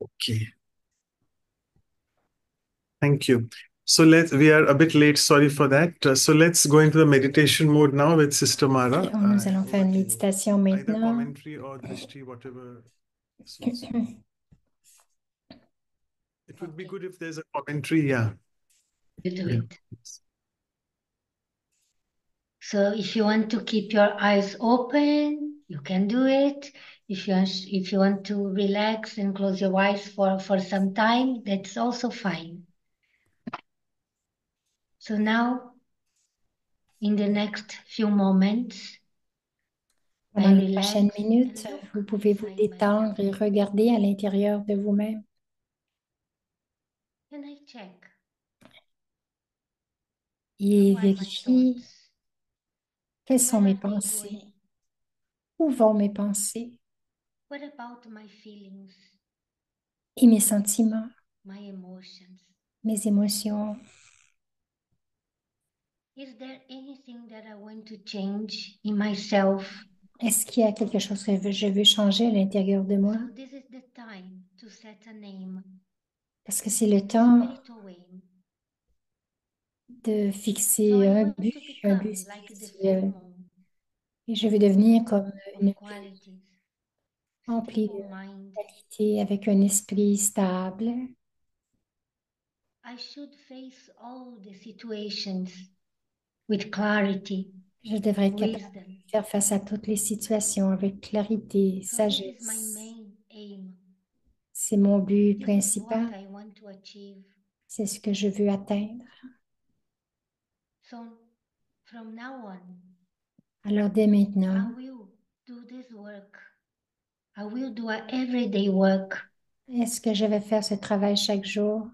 Okay. Thank you. So we are a bit late. Sorry for that. So let's go into the meditation mode now with Sister Mara. Et nous allons faire une méditation Either maintenant. commentary or drishti, whatever suits you. It would be good if there's a commentary. Yeah. You do it. So if you want to keep your eyes open, you can do it. If you want to relax and close your eyes for some time, that's also fine. So now, in the next few moments, Pendant I les relax prochaines and minutes, look vous pouvez vous inside détendre et myself. regarder à l'intérieur de vous-même. And I check. Et How are my vérifier thoughts? quelles sont Where mes are they pensées. going? Où vont mes pensées What about my feelings, et mes sentiments, my emotions? mes émotions. Is there anything that I want to change in myself? Est-ce qu'il y a quelque chose que je veux changer à l'intérieur de moi? So this is the time to set a name, Parce que c'est le a temps spiritual aim. de So fixer I un want but, to un become but like the spirituel. full moon, Et je veux devenir full comme une of qualities, remplie de stable mind. qualité avec un esprit stable. I should face all the situations with clarity, Je devrais être capable wisdom. de faire face à toutes les situations avec clarité, So this is my sagesse. main aim. C'est mon but This is principal. what I want to achieve. C'est ce que je veux atteindre. So from now on, Alors dès I maintenant, will do this work. I will do a everyday work. est-ce que je vais faire ce travail chaque jour?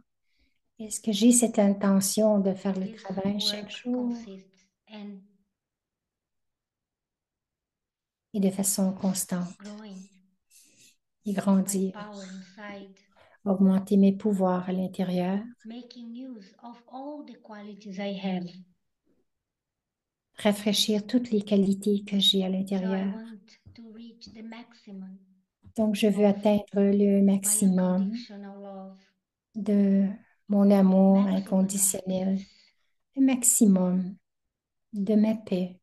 Est-ce que j'ai cette intention de faire le This travail chaque work jour consists in et de façon constante growing et my grandir, power inside, augmenter mes pouvoirs à l'intérieur, making use of all the qualities I have. rafraîchir toutes les qualités que j'ai à So I l'intérieur. want to reach the maximum Donc, je veux of atteindre le my maximum unconditional love, de mon amour maximum of inconditionnel, peace le maximum de ma paix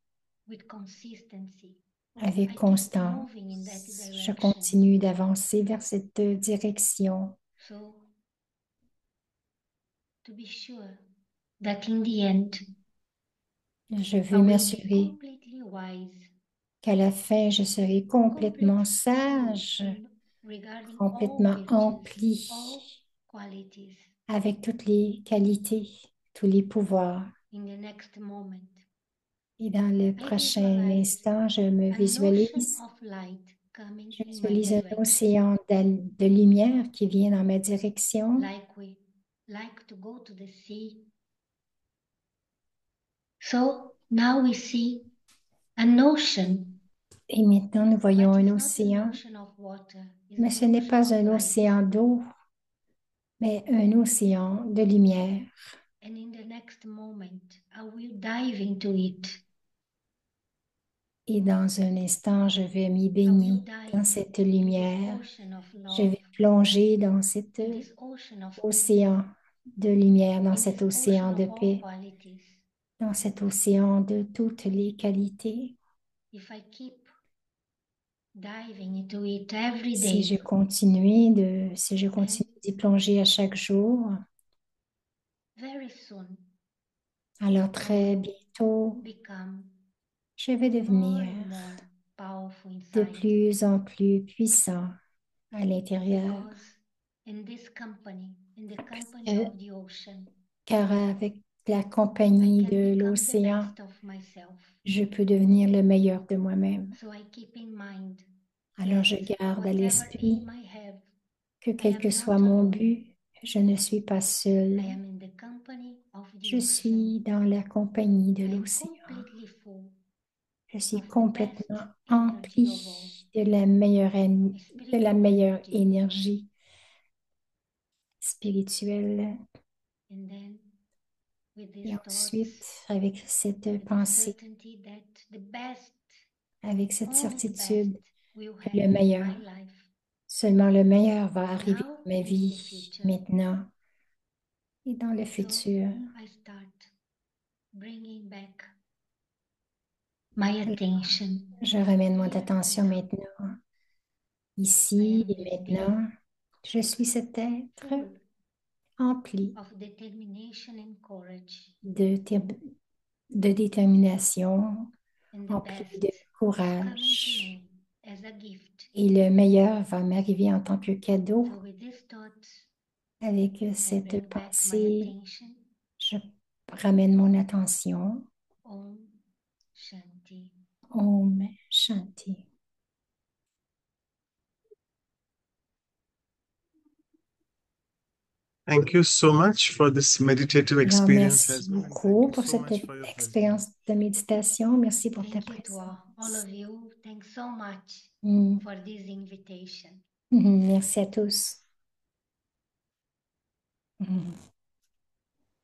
with consistency. avec I keep constance. moving in that Je direction. continue d'avancer vers cette direction. So to be sure that in the end, Je I veux will be m'assurer completely wise, qu'à la fin, je serai complètement completely sage, full regarding all complètement virtues, empli all qualities avec toutes les qualités, tous les pouvoirs. in the next moment. Et dans le I prochain visualize instant, je me an ocean visualise, of light coming je in my visualise un direction, océan de lumière qui vient dans ma direction, like we like to go to the sea. So now we see an ocean. Et maintenant, nous voyons But un it's not an océan, ocean of water. It's mais an ce n'est ocean pas of un light. océan d'eau, mais un océan de lumière. And in the next moment, I will dive into it. Et dans un instant, je vais m'y I baigner will dans dive cette in this lumière. ocean of Je love, vais plonger dans cet in this ocean of peace, océan de lumière, dans in cet this océan ocean de of all paix, qualities. dans cet océan de toutes les qualités. If I keep diving into it every Si day, je continue d'y plonger à chaque jour, very soon alors très bientôt, become je vais more devenir and more powerful de inside. plus en plus puissant à l'intérieur, Because in this company, in the company que- of the ocean, car avec la I compagnie can de become the l'océan, best of myself. je peux devenir le meilleur de moi-même. So I keep in mind Alors je that garde à whatever l'esprit aim I have, que I quel am que soit not mon alone. but, je ne suis pas seule. I am in the company of the Je ocean. suis dans la compagnie de I am l'océan. completely full Je suis of the best complètement energy of all. emplie de la meilleure, My spiritual energy. énergie spirituelle. And then with Et these ensuite, thoughts, avec cette with the pensée, certainty that the best, avec cette only the best certitude will que happen le in meilleur, my life seulement le meilleur va arriver now dans ma and in the vie future. maintenant et dans le So futur. I start bringing back my attention Je ramène mon here and attention now. maintenant, I ici am et this maintenant. being Je suis cet être full empli of determination and courage, de détermination, and the empli best de is coming to courage. me as a gift. Et le meilleur va m'arriver en tant que cadeau. So with these thoughts, Avec I cette bring back my pensée, attention. je ramène mon attention. Om Shanti. Om Shanti. Thank you so much for this meditative Alors, experience merci as well. And beaucoup thank you pour so cette much for your presence. expérience de méditation. Merci pour ta Thank you to all présence. of you. Thanks so much Mm. for this invitation. Merci à tous. Mm.